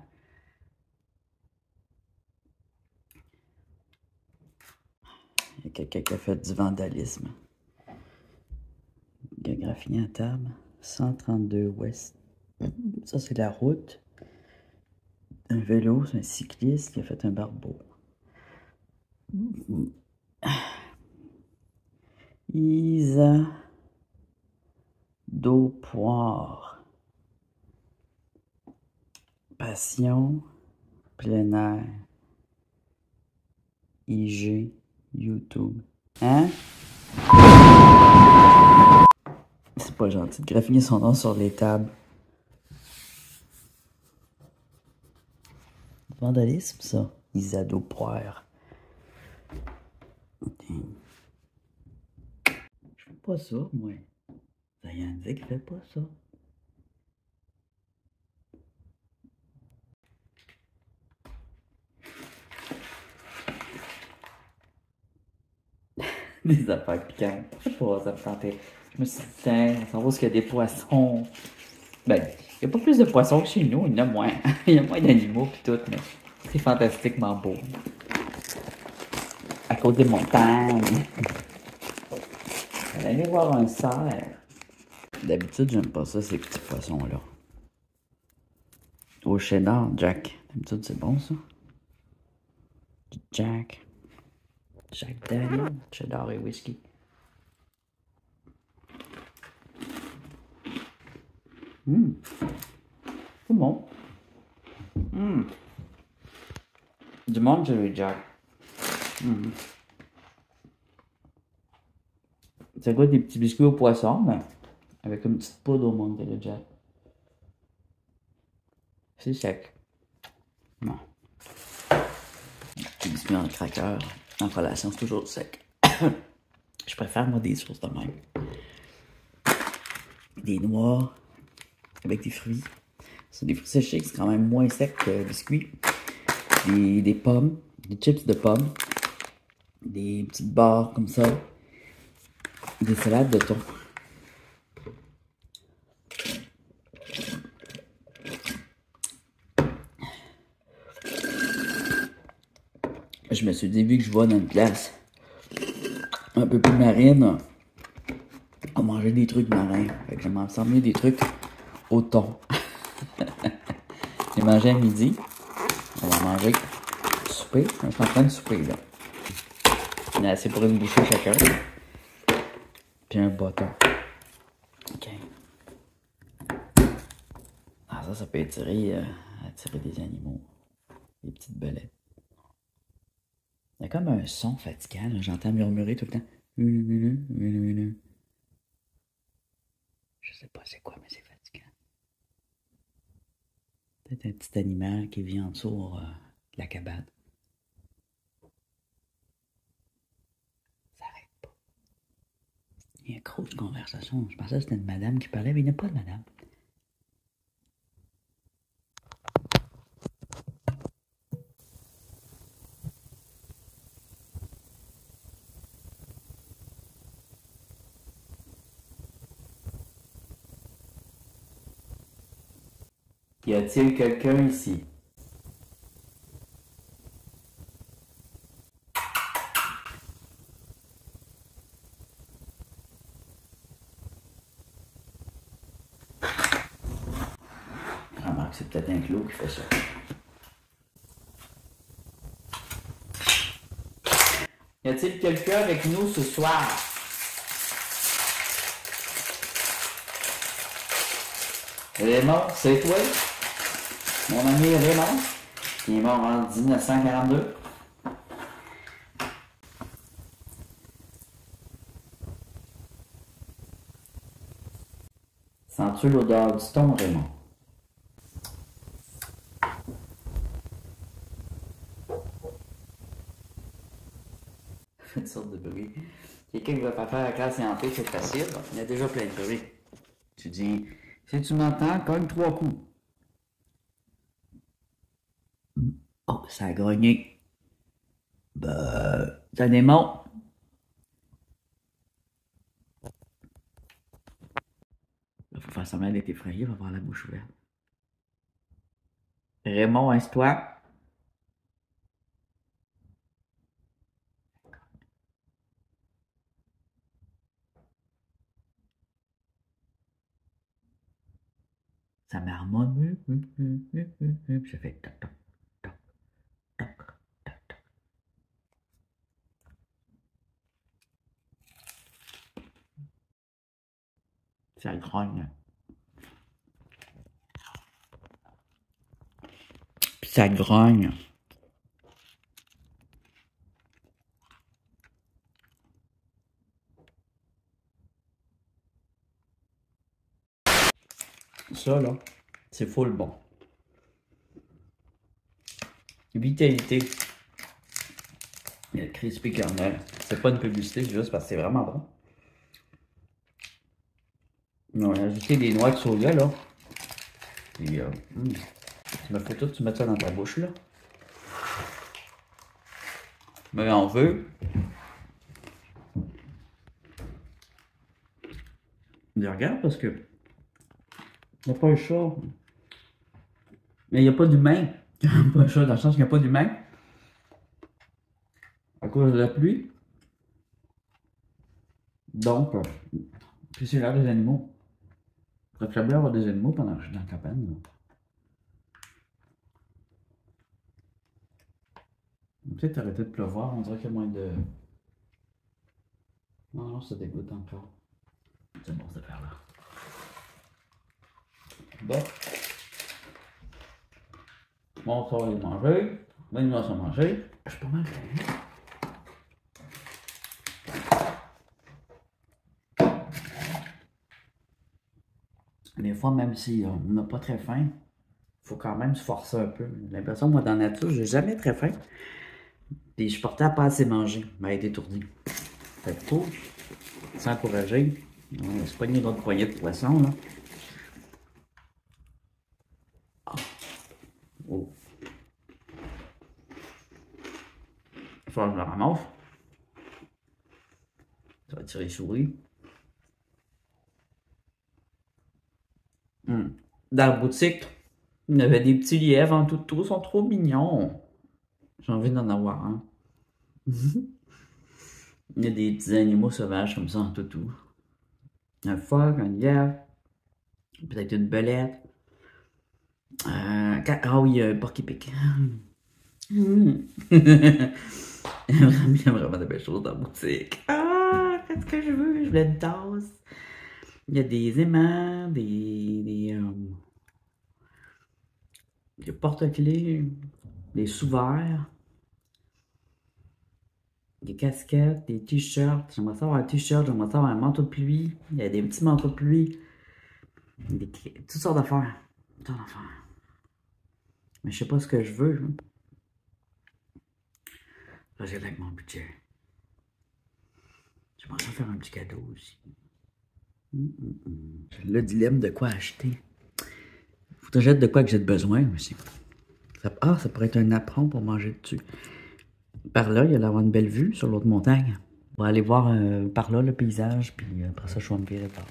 Il y a quelqu'un qui a fait du vandalisme. Il a graffiné à table. 132 ouest. Ça, c'est la route. Un vélo, c'est un cycliste qui a fait un barbeau. Isa d'eau poire. Passion, plein air. IG, YouTube. Hein? C'est pas gentil de graffiner son nom sur les tables. Vandalisme, ça. Isa d'eau poire. Je fais pas ça, moi. Diane dit qu'il fait pas ça. Des affaires piquantes. Je sais pas, ça me tentait. Je me suis dit, tiens, on s'en va parce qu'il y a des poissons. Ben, il n'y a pas plus de poissons que chez nous, il y en a moins. Il y a moins d'animaux pis tout, mais c'est fantastiquement beau. À cause des montagnes. On va aller voir un cerf. D'habitude, j'aime pas ça, ces petits poissons-là. Au cheddar, Jack. D'habitude, c'est bon, ça. Jack. Jack Daniel, cheddar et whisky. C'est bon. Du monde, Jerry Jack. C'est quoi des petits biscuits au poisson, mais avec une petite poudre au monde, Jerry Jack. C'est sec. Non. Des biscuits en cracker, en collation, c'est toujours sec. Je préfère, moi, des sauces de même. Des noix avec des fruits. C'est des fruits séchés, c'est quand même moins sec que les biscuits. Des pommes, des chips de pommes. Des petites barres comme ça. Des salades de thon. Je me suis dit, vu que je vais dans une place un peu plus marine, on va manger des trucs marins. Fait que je vais m'ensembler des trucs au thon. J'ai mangé à midi. On va manger souper. Je suis en train de souper, là. On a assez pour une bouchée chacun. Puis un bâton. OK. Ah, ça peut attirer des animaux. Des petites belettes. Il y a comme un son fatigant, là. J'entends murmurer tout le temps. Je sais pas c'est quoi, mais c'est fatigant. Peut-être un petit animal qui vit en dessous de la cabane. Ça arrête pas. Il y a un gros de conversation. Je pensais que c'était une madame qui parlait, mais il n'y a pas de madame. Y a-t-il quelqu'un ici? Remarque, c'est peut-être un clou qui fait ça. Y a-t-il quelqu'un avec nous ce soir? Raymond, c'est toi? Mon ami Raymond, qui est mort en 1942. Sens-tu l'odeur du thon, Raymond? Une sorte de bruit. Quelqu'un qui va pas faire la classe scientifique, c'est facile. Il y a déjà plein de bruit. Tu dis, si tu m'entends, cogne 3 coups. Oh, ça a grogné. C'est un démon. Il faut faire semblant d'être effrayé, il va avoir la bouche ouverte. Raymond, ince-toi. Ça marmonne. Puis ça fait toc, toc, toc, toc, toc, toc. Ça grogne. Puis ça grogne. Ça, là, c'est full bon. Vitalité. Il y a Crispy Kernel. C'est pas une publicité, c'est juste parce que c'est vraiment bon. On a ajouté des noix de soya, là. Puis, tu me fais tout, tu mets ça dans ta bouche, là. Mais on veut. Je regarde parce que il n'y a pas le chat. Mais il n'y a pas d'humain. Il n'y a pas le chat dans le sens qu'il n'y a pas d'humain. À cause de la pluie. Donc, puis c'est l'heure des animaux. Il faudrait bien avoir des animaux pendant que je suis dans la cabane. Là. Peut-être arrêter de pleuvoir, on dirait qu'il y a moins de. Non, non, ça dégoûte encore. C'est bon cette affaire-là. Bon. Bon, ça va aller manger. Ben, il va se manger. Je suis pas mal fait. Des fois, même si on n'a pas très faim, il faut quand même se forcer un peu. J'ai l'impression, moi, dans la nature, j'ai jamais très faim. Puis je portais à pas assez manger, mais être étourdi. Fait que faut s'encourager. On va se pogner d'autres poignées de poisson, là. Oh. Il faut que je le ramasse. Ça va tirer souris. Dans la boutique, il y avait des petits lièvres en toutou, ils sont trop mignons. J'ai envie d'en avoir un. Il y a des petits animaux sauvages comme ça en toutou. Un phoque, un lièvre, peut-être une belette. Ah oui, un porc-épic. Il y a vraiment de belles choses dans la boutique. Ah, qu'est-ce que je veux? Je voulais une tasse. Il y a des aimants, des porte-clés, des sous-verts, des casquettes, des t-shirts. J'aimerais savoir un t-shirt, j'aimerais savoir un manteau de pluie. Il y a des petits manteaux de pluie. Toutes sortes d'affaires. Toutes sortes d'affaires. Mais je sais pas ce que je veux. Là, j'ai avec mon budget. J'aimerais ça faire un petit cadeau aussi. Le dilemme de quoi acheter. Faut que j'achète de quoi que j'ai besoin aussi. Ça pourrait être un apron pour manger dessus. Par là, il y a d'avoir une belle vue sur l'autre montagne. On va aller voir par là le paysage, puis après ça, je vais me virer par.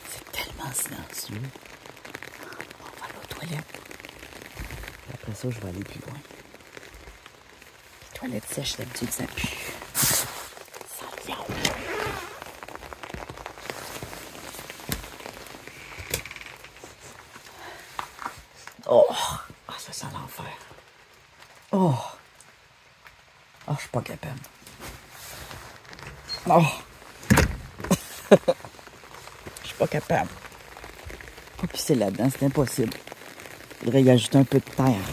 C'est tellement silencieux. On va aller aux toilettes. Et après ça, je vais aller plus loin. Les toilettes sèches, d'habitude, ça pue. Ça vient. Oh, ça sent l'enfer. Oh, je suis pas capable. Oh, je suis pas capable. Pas pisser là-dedans, c'est impossible. Il faudrait y ajouter un peu de terre.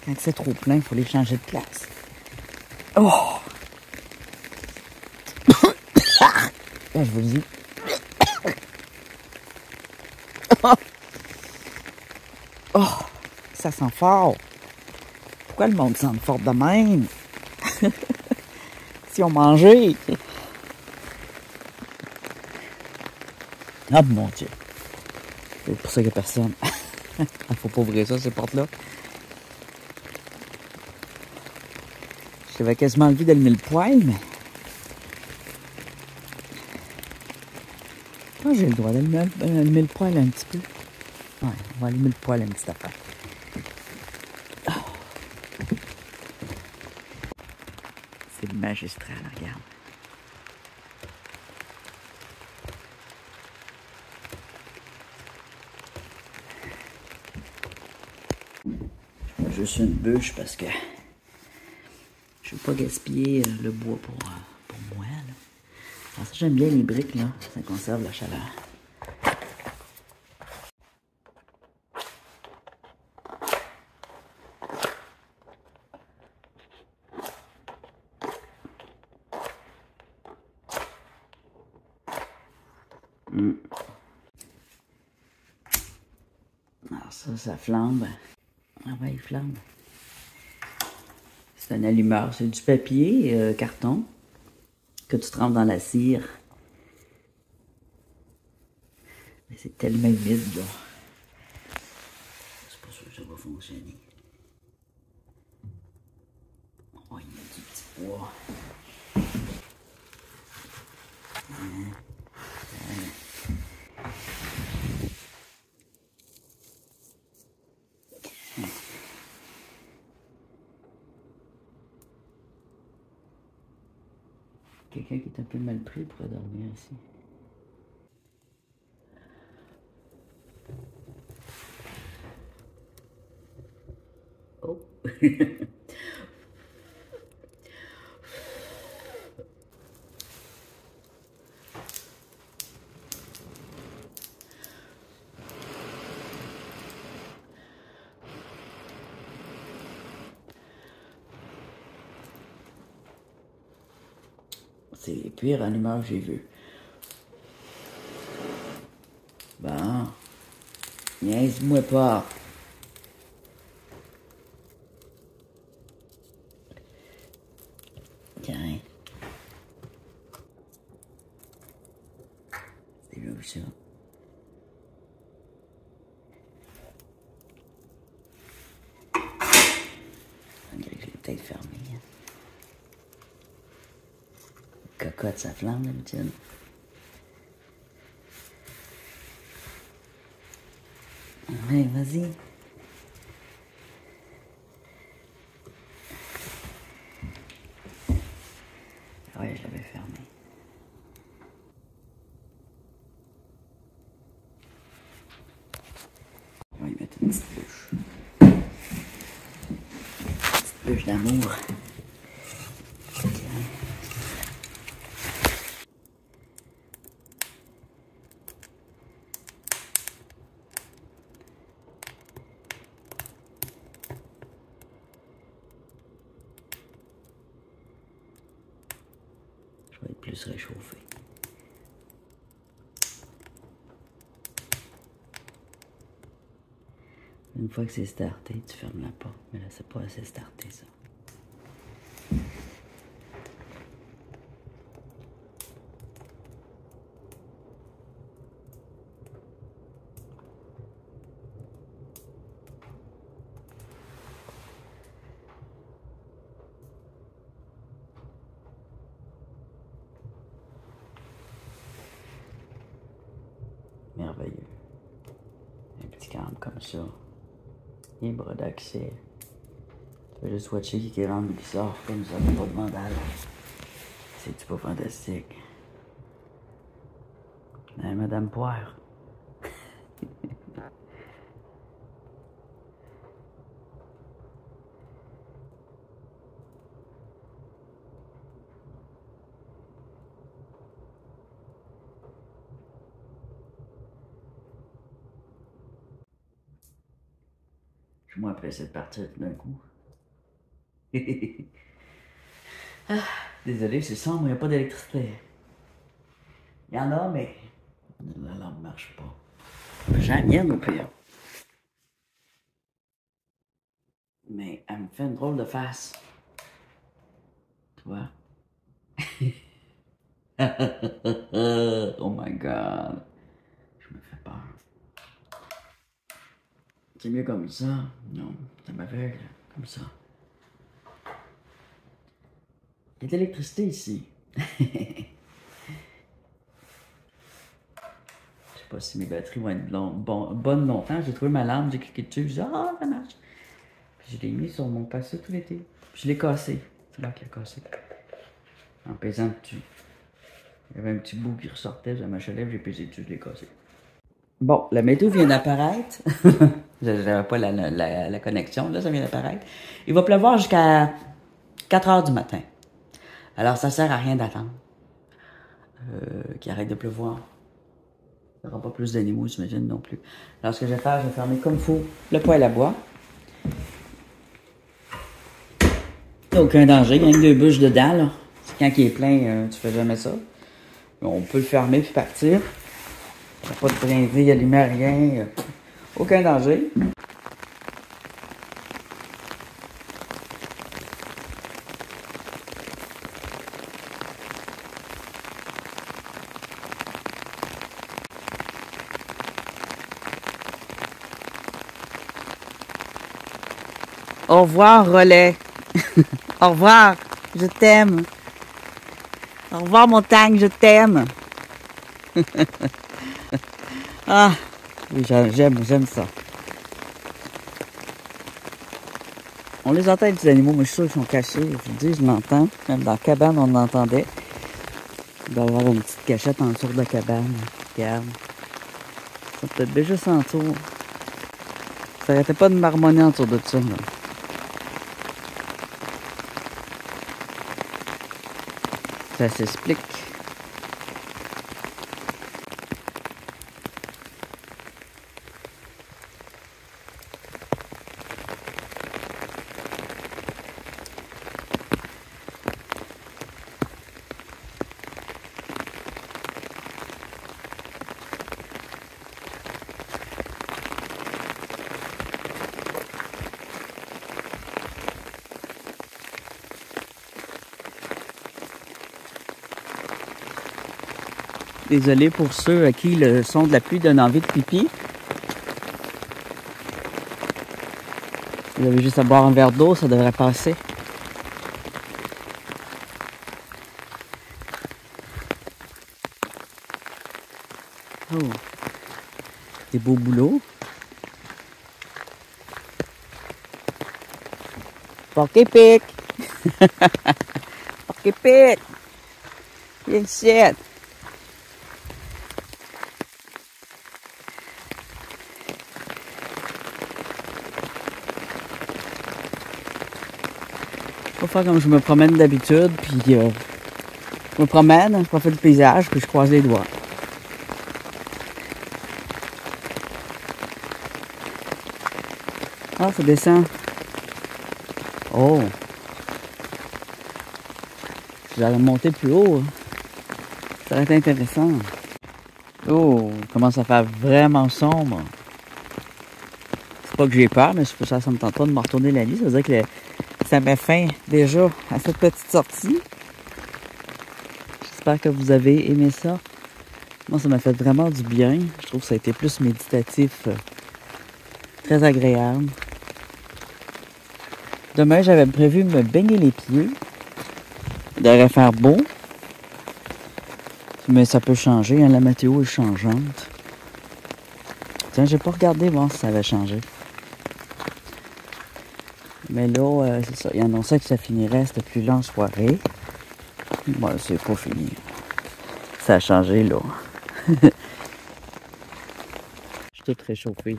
Quand c'est trop plein, il faut les changer de place. Oh! Là, je vous le dis. Oh! Ça sent fort. Pourquoi le monde sent fort de même? Si on mangeait. Ah mon Dieu. C'est pour ça qu'il n'y a personne. Il faut pas ouvrir ça, ces portes-là. J'avais quasiment envie d'allumer le poêle, mais... Ah, j'ai le droit d'allumer le poêle un petit peu. Ouais, on va allumer le poêle un petit affaire. Oh. C'est magistral, regarde. juste une bûche parce que je veux pas gaspiller le bois pour moi. Là. Alors ça, j'aime bien les briques, là. Ça conserve la chaleur. Alors ça flambe. Ah ouais, il flambe. C'est un allumeur. C'est du papier, carton, que tu trempes dans la cire. Mais c'est tellement humide, là. C'est pas sûr que ça va fonctionner. On va y mettre du petit poids. Quelqu'un qui est un peu mal pris pourrait dormir ici. Oh! C'est les pires allumeurs que j'ai vus. Bon. Niaise-moi pas. Tiens. C'est là où ça. Malgré que je l'ai peut-être fermé. Cocotte, ça flamme d'habitude. Ouais, vas-y. Ouais, je l'avais fermé. On va y mettre une petite bûche. Une petite bûche d'amour. Je vais être plus réchauffé. Une fois que c'est starté, tu fermes la porte. Mais là, c'est pas assez starté, ça. Merveilleux. Un petit câble comme ça. Libre d'accès. Tu peux juste watcher qui rentre et qui sort comme ça, pas de mandale. C'est-tu pas fantastique? Hein, Madame Poire? Je suis moins pressé de partir tout d'un coup. Ah, désolé, c'est sombre, il n'y a pas d'électricité. Il y en a, mais la lampe ne marche pas. J'ai la mienne au pire. Mais elle me fait une drôle de face. Tu vois? Oh my god. Je me fais peur. C'est mieux comme ça. Non, ça m'aveugle. Comme ça. Il y a de l'électricité ici. Je sais pas si mes batteries vont être bonnes longtemps. J'ai trouvé ma lampe, j'ai cliqué dessus, j'ai dit ah, ça marche. Puis je l'ai mis sur mon passé tout l'été. Puis je l'ai cassé. C'est là qu'il a cassé. En pesant dessus. Il y avait un petit bout qui ressortait, je m'achalais, j'ai pesé dessus, je l'ai cassé. Bon, la météo vient d'apparaître. Je n'avais pas la connexion, là, ça vient d'apparaître. Il va pleuvoir jusqu'à 4 heures du matin. Alors, ça sert à rien d'attendre qu'il arrête de pleuvoir. Il n'y aura pas plus d'animaux, j'imagine, non plus. Alors, ce que je vais faire, je vais fermer comme il faut le poêle à bois. Il n'y a aucun danger, il y a que 2 bûches dedans, là. Quand il est plein, tu fais jamais ça. On peut le fermer puis partir. Il n'y a pas de brindille, allumer, rien. Aucun danger. Au revoir, relais. Au revoir, je t'aime. Au revoir, montagne, je t'aime. Ah, oui, j'aime ça. On les entend, les petits animaux, mais je suis sûr qu'ils sont cachés. Je vous dis, je l'entends. Même dans la cabane, on l'entendait. Il doit y avoir une petite cachette en dessous de la cabane. Regarde. Ça peut être déjà sans tour. Ça n'arrêtait pas de marmonner autour de ça, là. Ça s'explique. Désolé pour ceux à qui le son de la pluie donne envie de pipi. Vous avez juste à boire un verre d'eau, ça devrait passer. Oh, des beaux boulots. Porc-épic! Porc-épic! Viens ici! Faut faire comme je me promène d'habitude, puis je me promène, je profite du paysage, puis je croise les doigts. Ah, ça descend. Oh! Je vais monter plus haut. Ça va être intéressant. Oh, il commence à faire vraiment sombre. C'est pas que j'ai peur, mais ça me tente pas de me retourner la nuit. Ça veut dire que ça met fin déjà à cette petite sortie. J'espère que vous avez aimé ça. Moi, ça m'a fait vraiment du bien. Je trouve que ça a été plus méditatif. Très agréable. Demain, j'avais prévu me baigner les pieds. Il devrait faire beau. Mais ça peut changer, hein, la météo est changeante. Tiens, j'ai pas regardé voir si ça avait changé. Mais là, c'est ça. Il annonçait que ça finirait cette plus longue soirée. Bon, c'est pas fini. Ça a changé, là. Je suis toute réchauffée.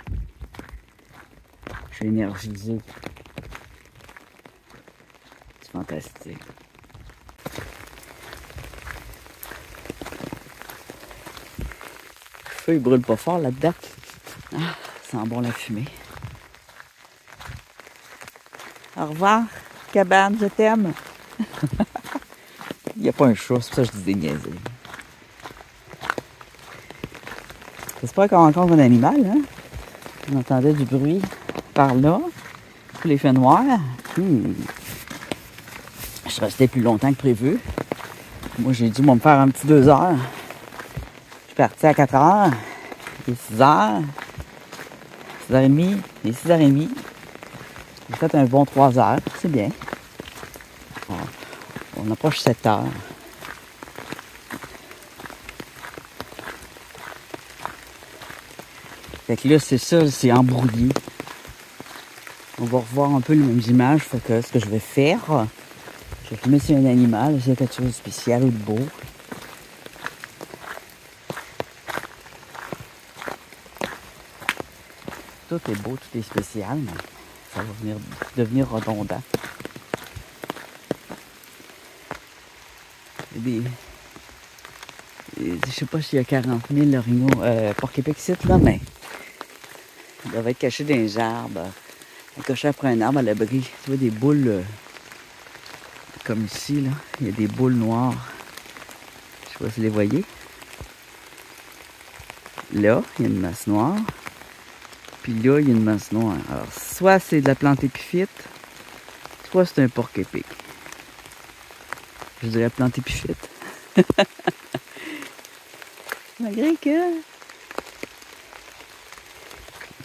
Je suis énergisée. C'est fantastique. Le feu, il brûle pas fort là-dedans. Ah, ça sent bon la fumée. Au revoir, cabane, je t'aime. Il n'y a pas un chat, c'est pour ça que je dis des niaiseries. J'espère qu'on rencontre un animal, hein? On entendait du bruit par là. Tous les feux noirs. Je suis resté plus longtemps que prévu. Moi, j'ai dû me faire un petit 2 heures. Je suis parti à 4 heures. Il est 6 heures. 6h30. Il est 6h30. J'ai fait un bon 3 heures. C'est bien. On approche 7 heures. Fait que là, c'est ça, c'est embrouillé. On va revoir un peu les mêmes images. Fait que ce que je vais faire, je vais filmer si un animal, s'il y a quelque chose de spécial ou de beau. tout est beau, tout est spécial, mais ça va devenir redondant. Je sais pas s'il y a 40 000 orignaux, porc-épics ici, là, mais ils doivent être cachés dans les arbres, accrochés après un arbre à l'abri. Tu vois des boules, comme ici, là, il y a des boules noires. Je sais pas si vous les voyez. Là, il y a une masse noire. Puis là, il y a une masse noire. Alors, soit c'est de la plante épiphyte, soit c'est un porc-épic. Je dirais plante épiphyte. Malgré que...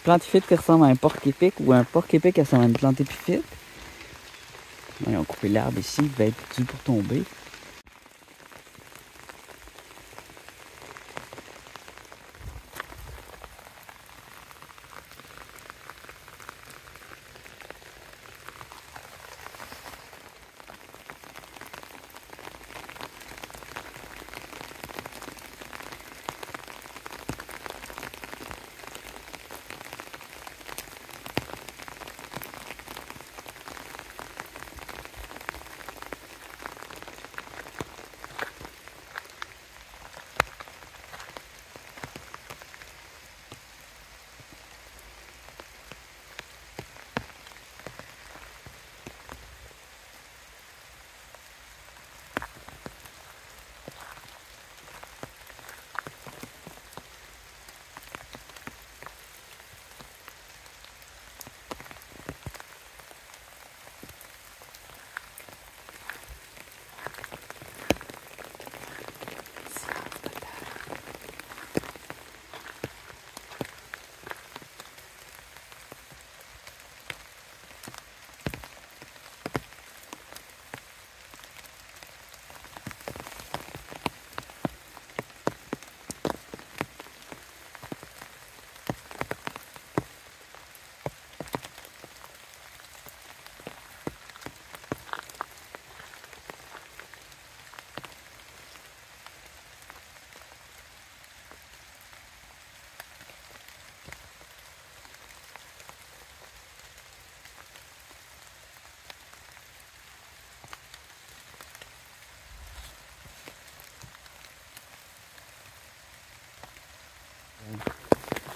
plante épiphyte qui ressemble à un porc-épic ou un porc-épic qui ressemble à une plante épiphyte. Ils ont coupé l'arbre ici, il va être dû pour tomber.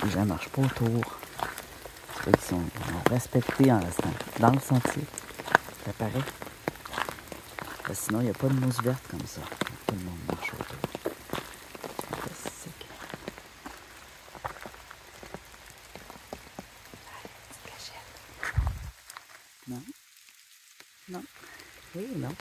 Les gens ne marchent pas autour. Ils sont respectés en restant dans le sentier. Ça paraît. Parce que sinon, il n'y a pas de mousse verte comme ça. Tout le monde marche autour. C'est fantastique. Allez, petite cachette. Non. Non. Oui ou non?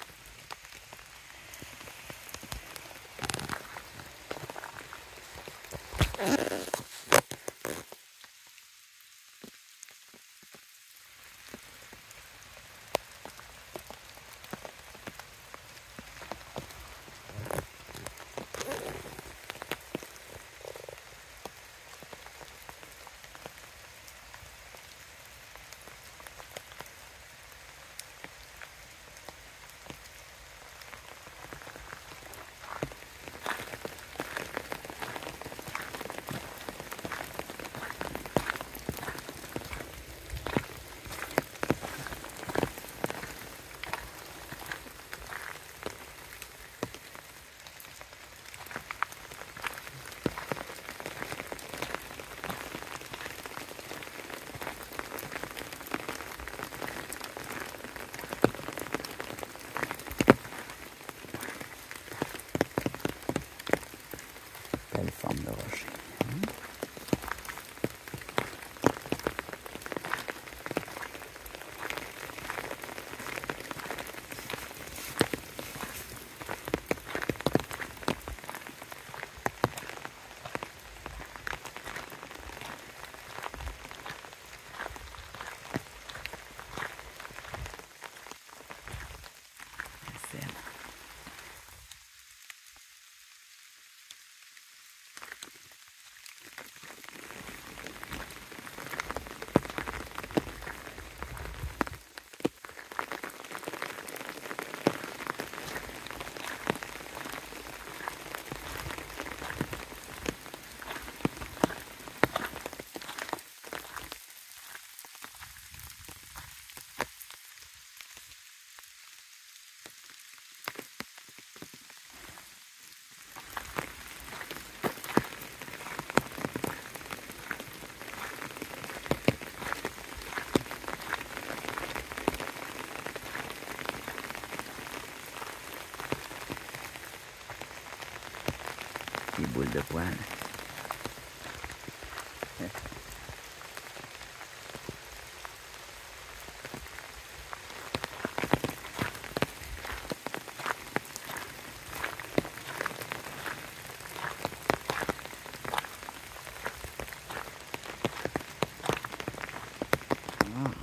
boules de poils.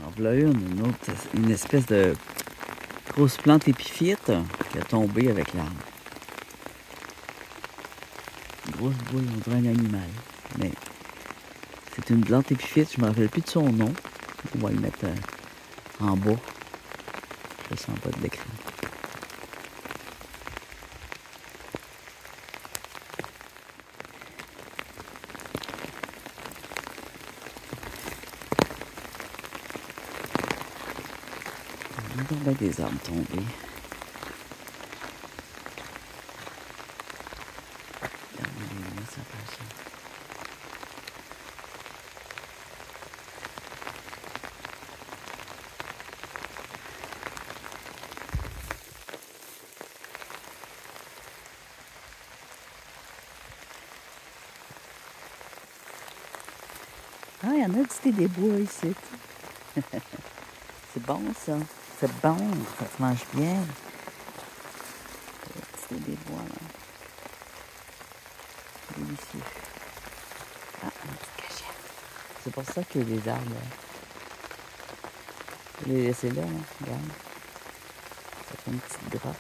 En voilà une espèce de grosse plante épiphyte qui a tombé avec l'arbre. Une grosse boule, on dirait un animal. Mais c'est une plante épiphyte, je ne me rappelle plus de son nom. On va y mettre en bas. Je le sens pas de l'écran. Il y a des arbres tombés. Ça passe. Ah, il y en a des bois ici. C'est bon ça. C'est bon, ça se mange bien. C'est des bois là. Délicieux. Ah, un petit cachette. C'est pour ça que les arbres, je les laisser là, hein. Regarde. Ça fait une petite grotte.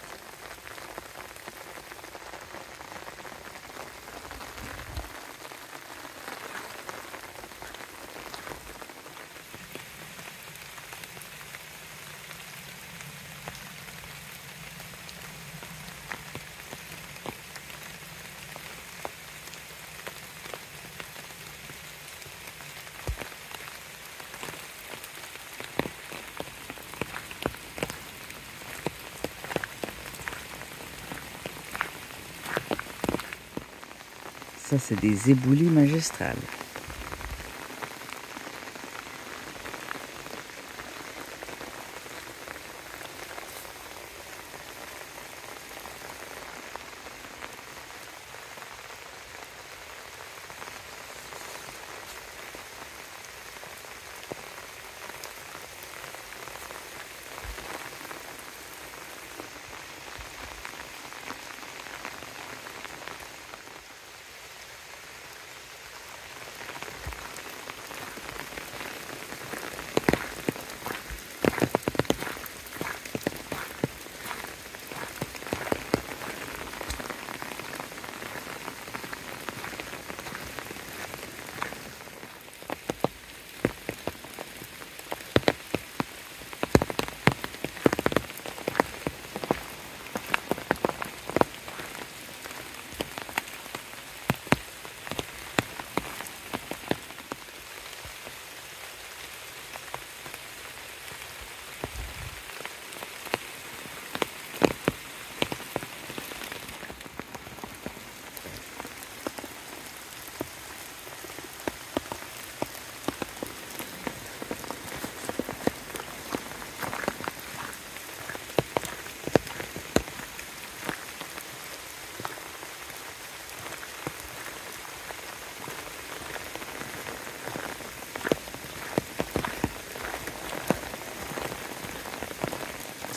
Ça, c'est des éboulis magistrales.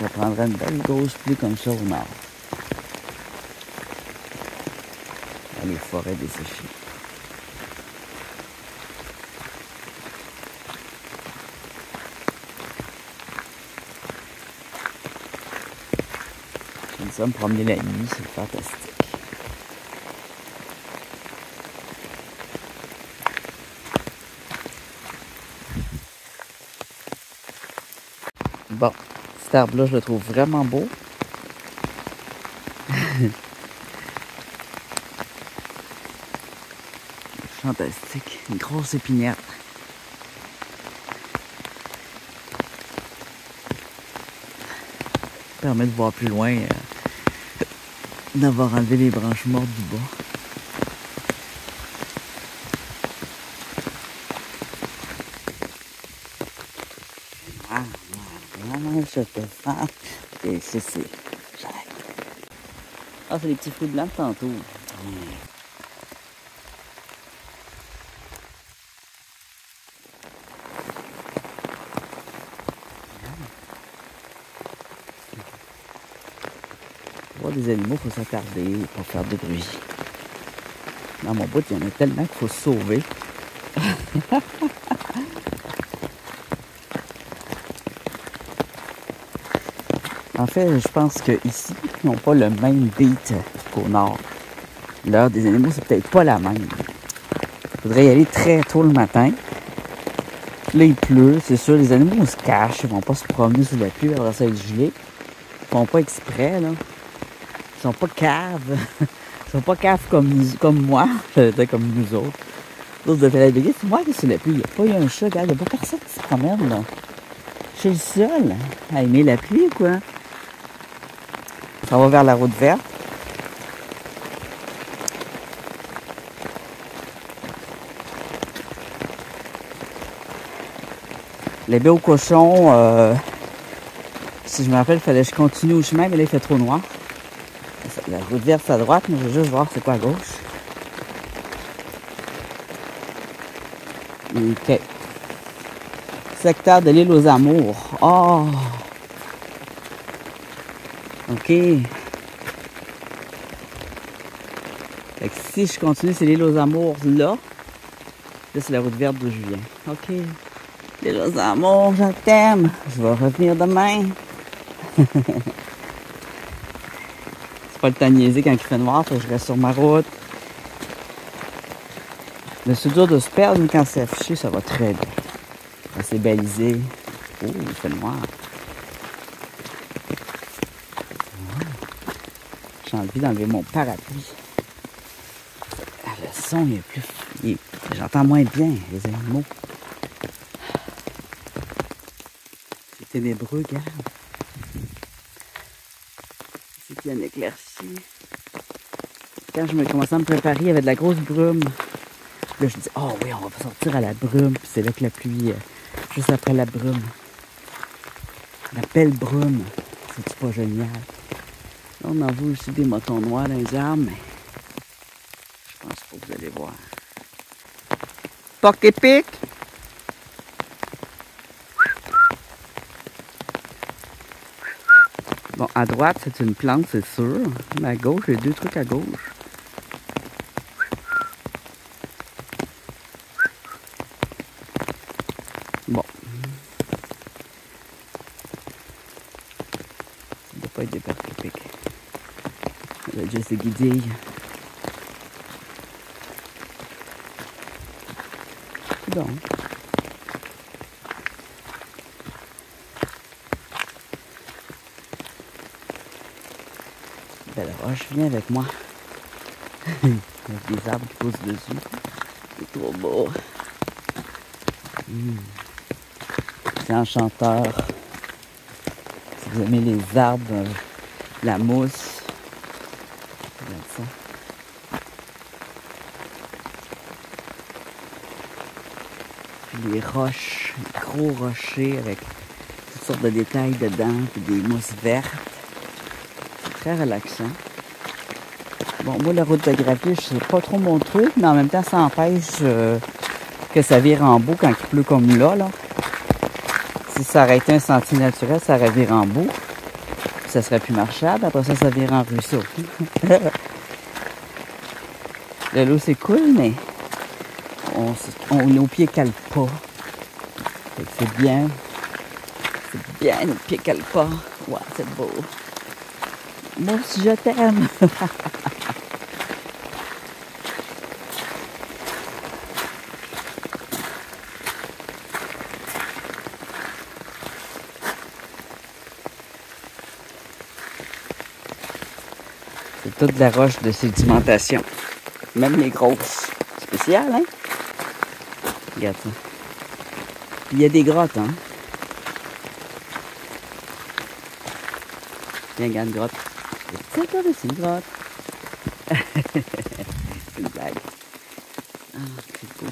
Ça prendrait une belle grosse pluie comme ça au nord. Dans les forêts desséchées. J'aime ça me promener la nuit, c'est fantastique. Bon, cet arbre-là, je le trouve vraiment beau. Fantastique. Une grosse épinette. Ça permet de voir plus loin, d'avoir enlevé les branches mortes du bas. Je te sens. Et c'est... Ah, c'est les petits fruits blancs de tantôt. Pour voir des animaux, il faut s'attarder pour faire de bruit. Dans mon bout, il y en a tellement qu'il faut se sauver. En fait, je pense qu'ici, ils n'ont pas le même beat qu'au nord. L'heure des animaux, c'est peut-être pas la même. Il faudrait y aller très tôt le matin. Là, il pleut, c'est sûr, les animaux se cachent, ils vont pas se promener sous la pluie, alors ça va être gelé. Ils font pas exprès, là. Ils sont pas caves. Ils sont pas caves comme moi, comme nous autres. L'autre de la béguette, c'est moi qui suis sous la pluie. Il n'y a pas eu un chat, regarde, il n'y a pas personne qui se promène, là. Je suis le seul à aimer la pluie, quoi. On va vers la route verte. Les baies aux cochons, si je me rappelle, il fallait que je continue au chemin, mais là, il fait trop noir. La route verte, c'est à droite, mais je vais juste voir c'est quoi à gauche. OK. Secteur de l'île aux Amours. Oh! OK. Fait que si je continue, c'est l'île aux Amours là. Là, c'est la route verte d'où je viens. OK. L'île aux Amours, je t'aime. Je vais revenir demain. C'est pas le temps de niaiser quand il fait noir, faut que je reste sur ma route. Mais c'est dur de se perdre, mais quand c'est affiché, ça va très bien. Quand c'est balisé. Oh, il fait noir. J'ai envie d'enlever mon parapluie. Le son il est plus... J'entends moins bien les animaux. C'est ténébreux, regarde. C'est bien éclairci. Quand je me commençais à me préparer, il y avait de la grosse brume. Là, je dis, oh oui, on va sortir à la brume. Puis c'est là que la pluie, juste après la brume. La belle brume. C'est pas génial. Là, on en voit aussi des motons noirs dans les arbres, mais je pense pas que vous allez voir. Porc épic! Bon, à droite, c'est une plante, c'est sûr. Mais à gauche, il y a deux trucs à gauche. Bon. Ça ne doit pas être des porcs épics. Ça doit être juste des guidilles. Bon. Belle roche, viens avec moi. Avec des arbres qui poussent dessus. C'est trop beau. C'est enchanteur. Si vous aimez les arbres, la mousse. Regarde ça. Puis les roches, les gros rochers avec toutes sortes de détails dedans, puis des mousses vertes. C'est très relaxant. Bon, moi, la route de gravier, c'est pas trop mon truc, mais en même temps, ça empêche que ça vire en bout quand il pleut comme là. Si ça aurait été un sentier naturel, ça aurait viré en bout. Puis ça serait plus marchable. Après ça, ça vire en ruisseau. L'eau, c'est cool, mais nos pieds calent pas. C'est bien. C'est bien, nos pieds calent pas. Ouais, c'est beau. Moi aussi, je t'aime. C'est toute de la roche de sédimentation. Même les grosses. Spécial, hein? Regarde ça. Il y a des grottes, hein? Tiens, regarde une grotte. C'est quoi, c'est une grotte? C'est une blague. Ah, c'est beau.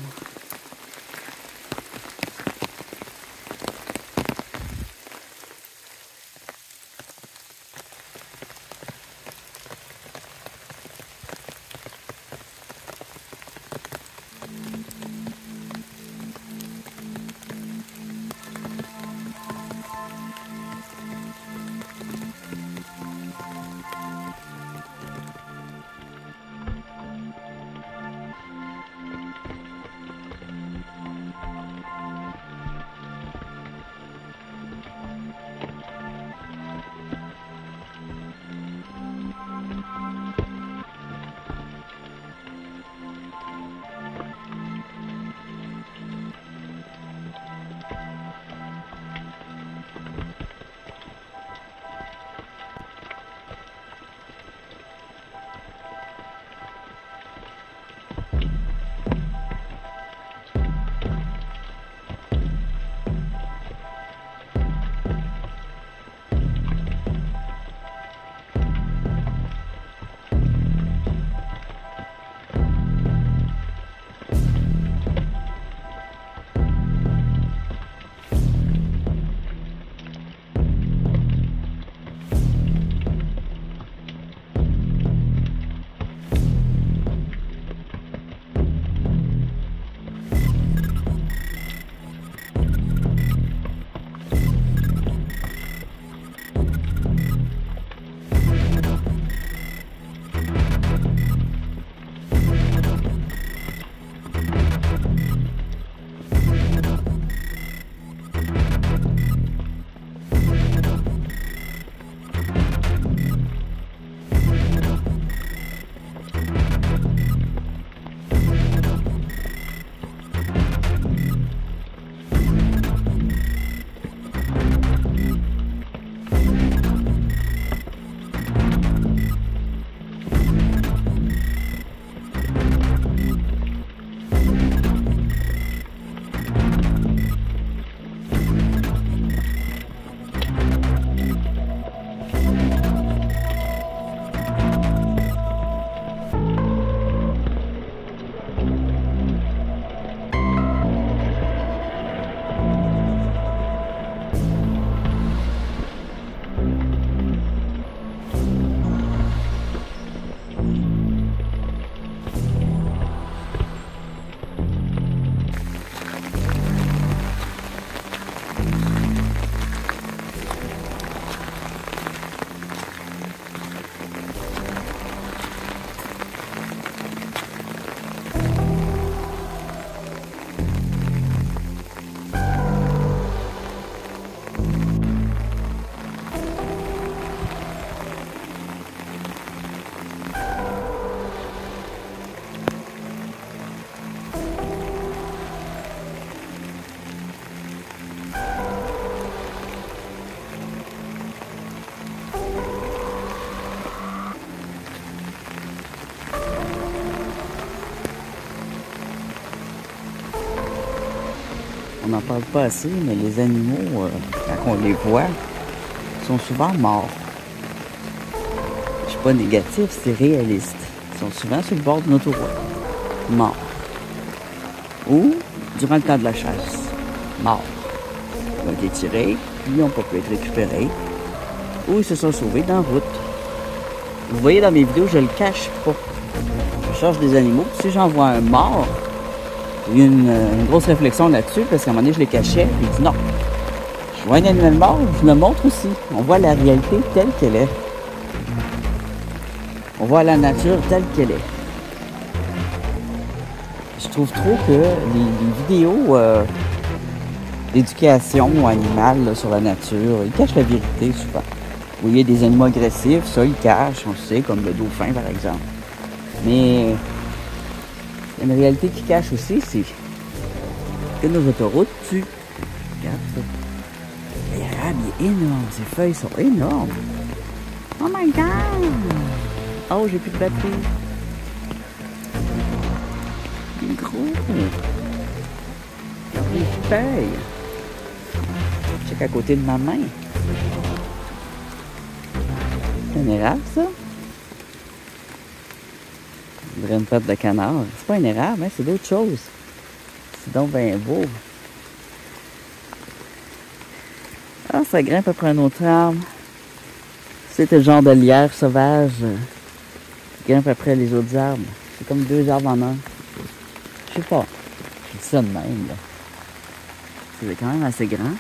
On n'en parle pas assez, mais les animaux, quand on les voit, sont souvent morts. Je suis pas négatif, c'est réaliste. Ils sont souvent sur le bord d'une autoroute, morts. Ou durant le temps de la chasse, morts. Ils ont été tirés, puis ils n'ont pas pu être récupérés. Ou ils se sont sauvés dans la route. Vous voyez dans mes vidéos, je le cache pas. Je cherche des animaux, puis si j'en vois un mort, il y a une grosse réflexion là-dessus, parce qu'à un moment donné, je les cachais, puis il dit non. Je vois un animal mort, je le montre aussi. On voit la réalité telle qu'elle est. On voit la nature telle qu'elle est. Je trouve trop que les vidéos d'éducation animale là, sur la nature, ils cachent la vérité souvent. Vous voyez des animaux agressifs, ça ils cachent, on le sait, comme le dauphin par exemple. Mais il y a une réalité qui cache aussi, c'est que nos autoroutes tuent. Regarde ça. L'érable est énorme, ses feuilles sont énormes. Oh my god! Oh, j'ai plus de batterie. Il est gros. Regarde les feuilles. Check à côté de ma main. C'est un érable, ça? On dirait une patte de canard. C'est pas un érable, hein? C'est d'autre chose. C'est donc bien beau. Ah, ça grimpe après un autre arbre. C'est le genre de lierre sauvage qui grimpe après les autres arbres. C'est comme deux arbres en un. Je sais pas. Je dis ça de même, là. C'est quand même assez grand.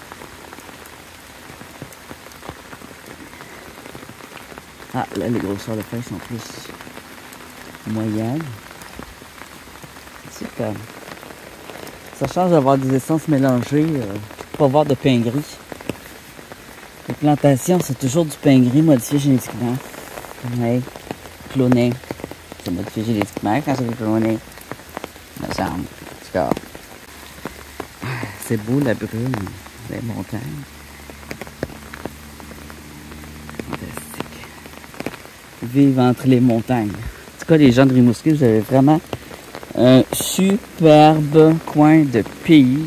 Ah, là, les grosseurs de feuilles sont plus moyennes. Super. Ça change d'avoir des essences mélangées. Pas voir de pain gris. Les plantations, c'est toujours du pain gris modifié génétiquement. Ouais. Cloné. C'est modifié génétiquement quand c'est cloné. Me semble. En tout cas. C'est beau la brume. Les montagnes. Vivre entre les montagnes. En tout cas, les gens de Rimouski, vous avez vraiment un superbe coin de pays.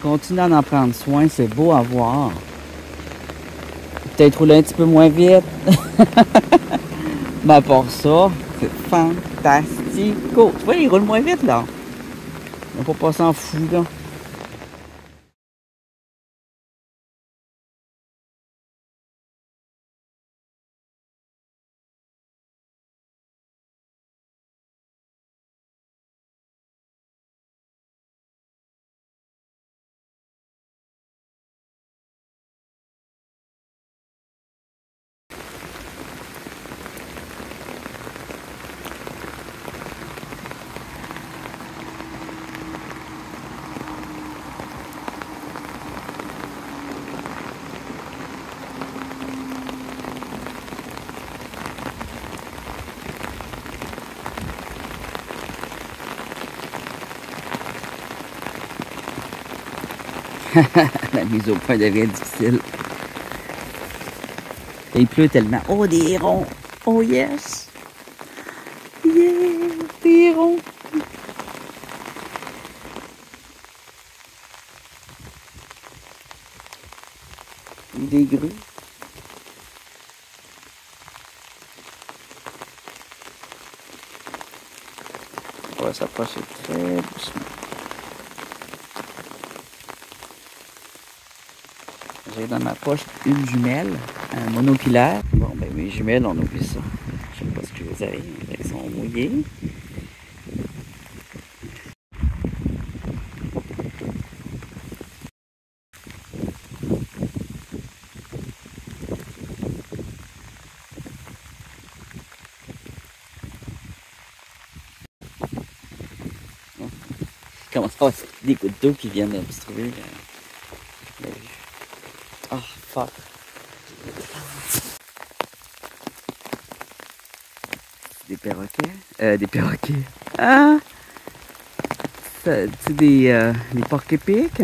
Continuez d'en prendre soin, c'est beau à voir. Peut-être rouler un petit peu moins vite. Mais à part ça, c'est fantastico. Tu vois, il roule moins vite, là. On va pas s'en foutre, là. La mise au point devient difficile. Et il pleut tellement. Oh, des hérons! Oh yes! Yeah! Des hérons! Des grues. On va s'approcher très doucement. J'ai dans ma poche une jumelle, un monoculaire. Bon, ben mes jumelles, on oublie ça. Je sais pas ce que vous avez, elles sont mouillées. Comment ça va? C'est des gouttes d'eau qui viennent obstruer la vue. Oh, fuck. Des perroquets? Des perroquets. Ah! C'est des porcs-épics.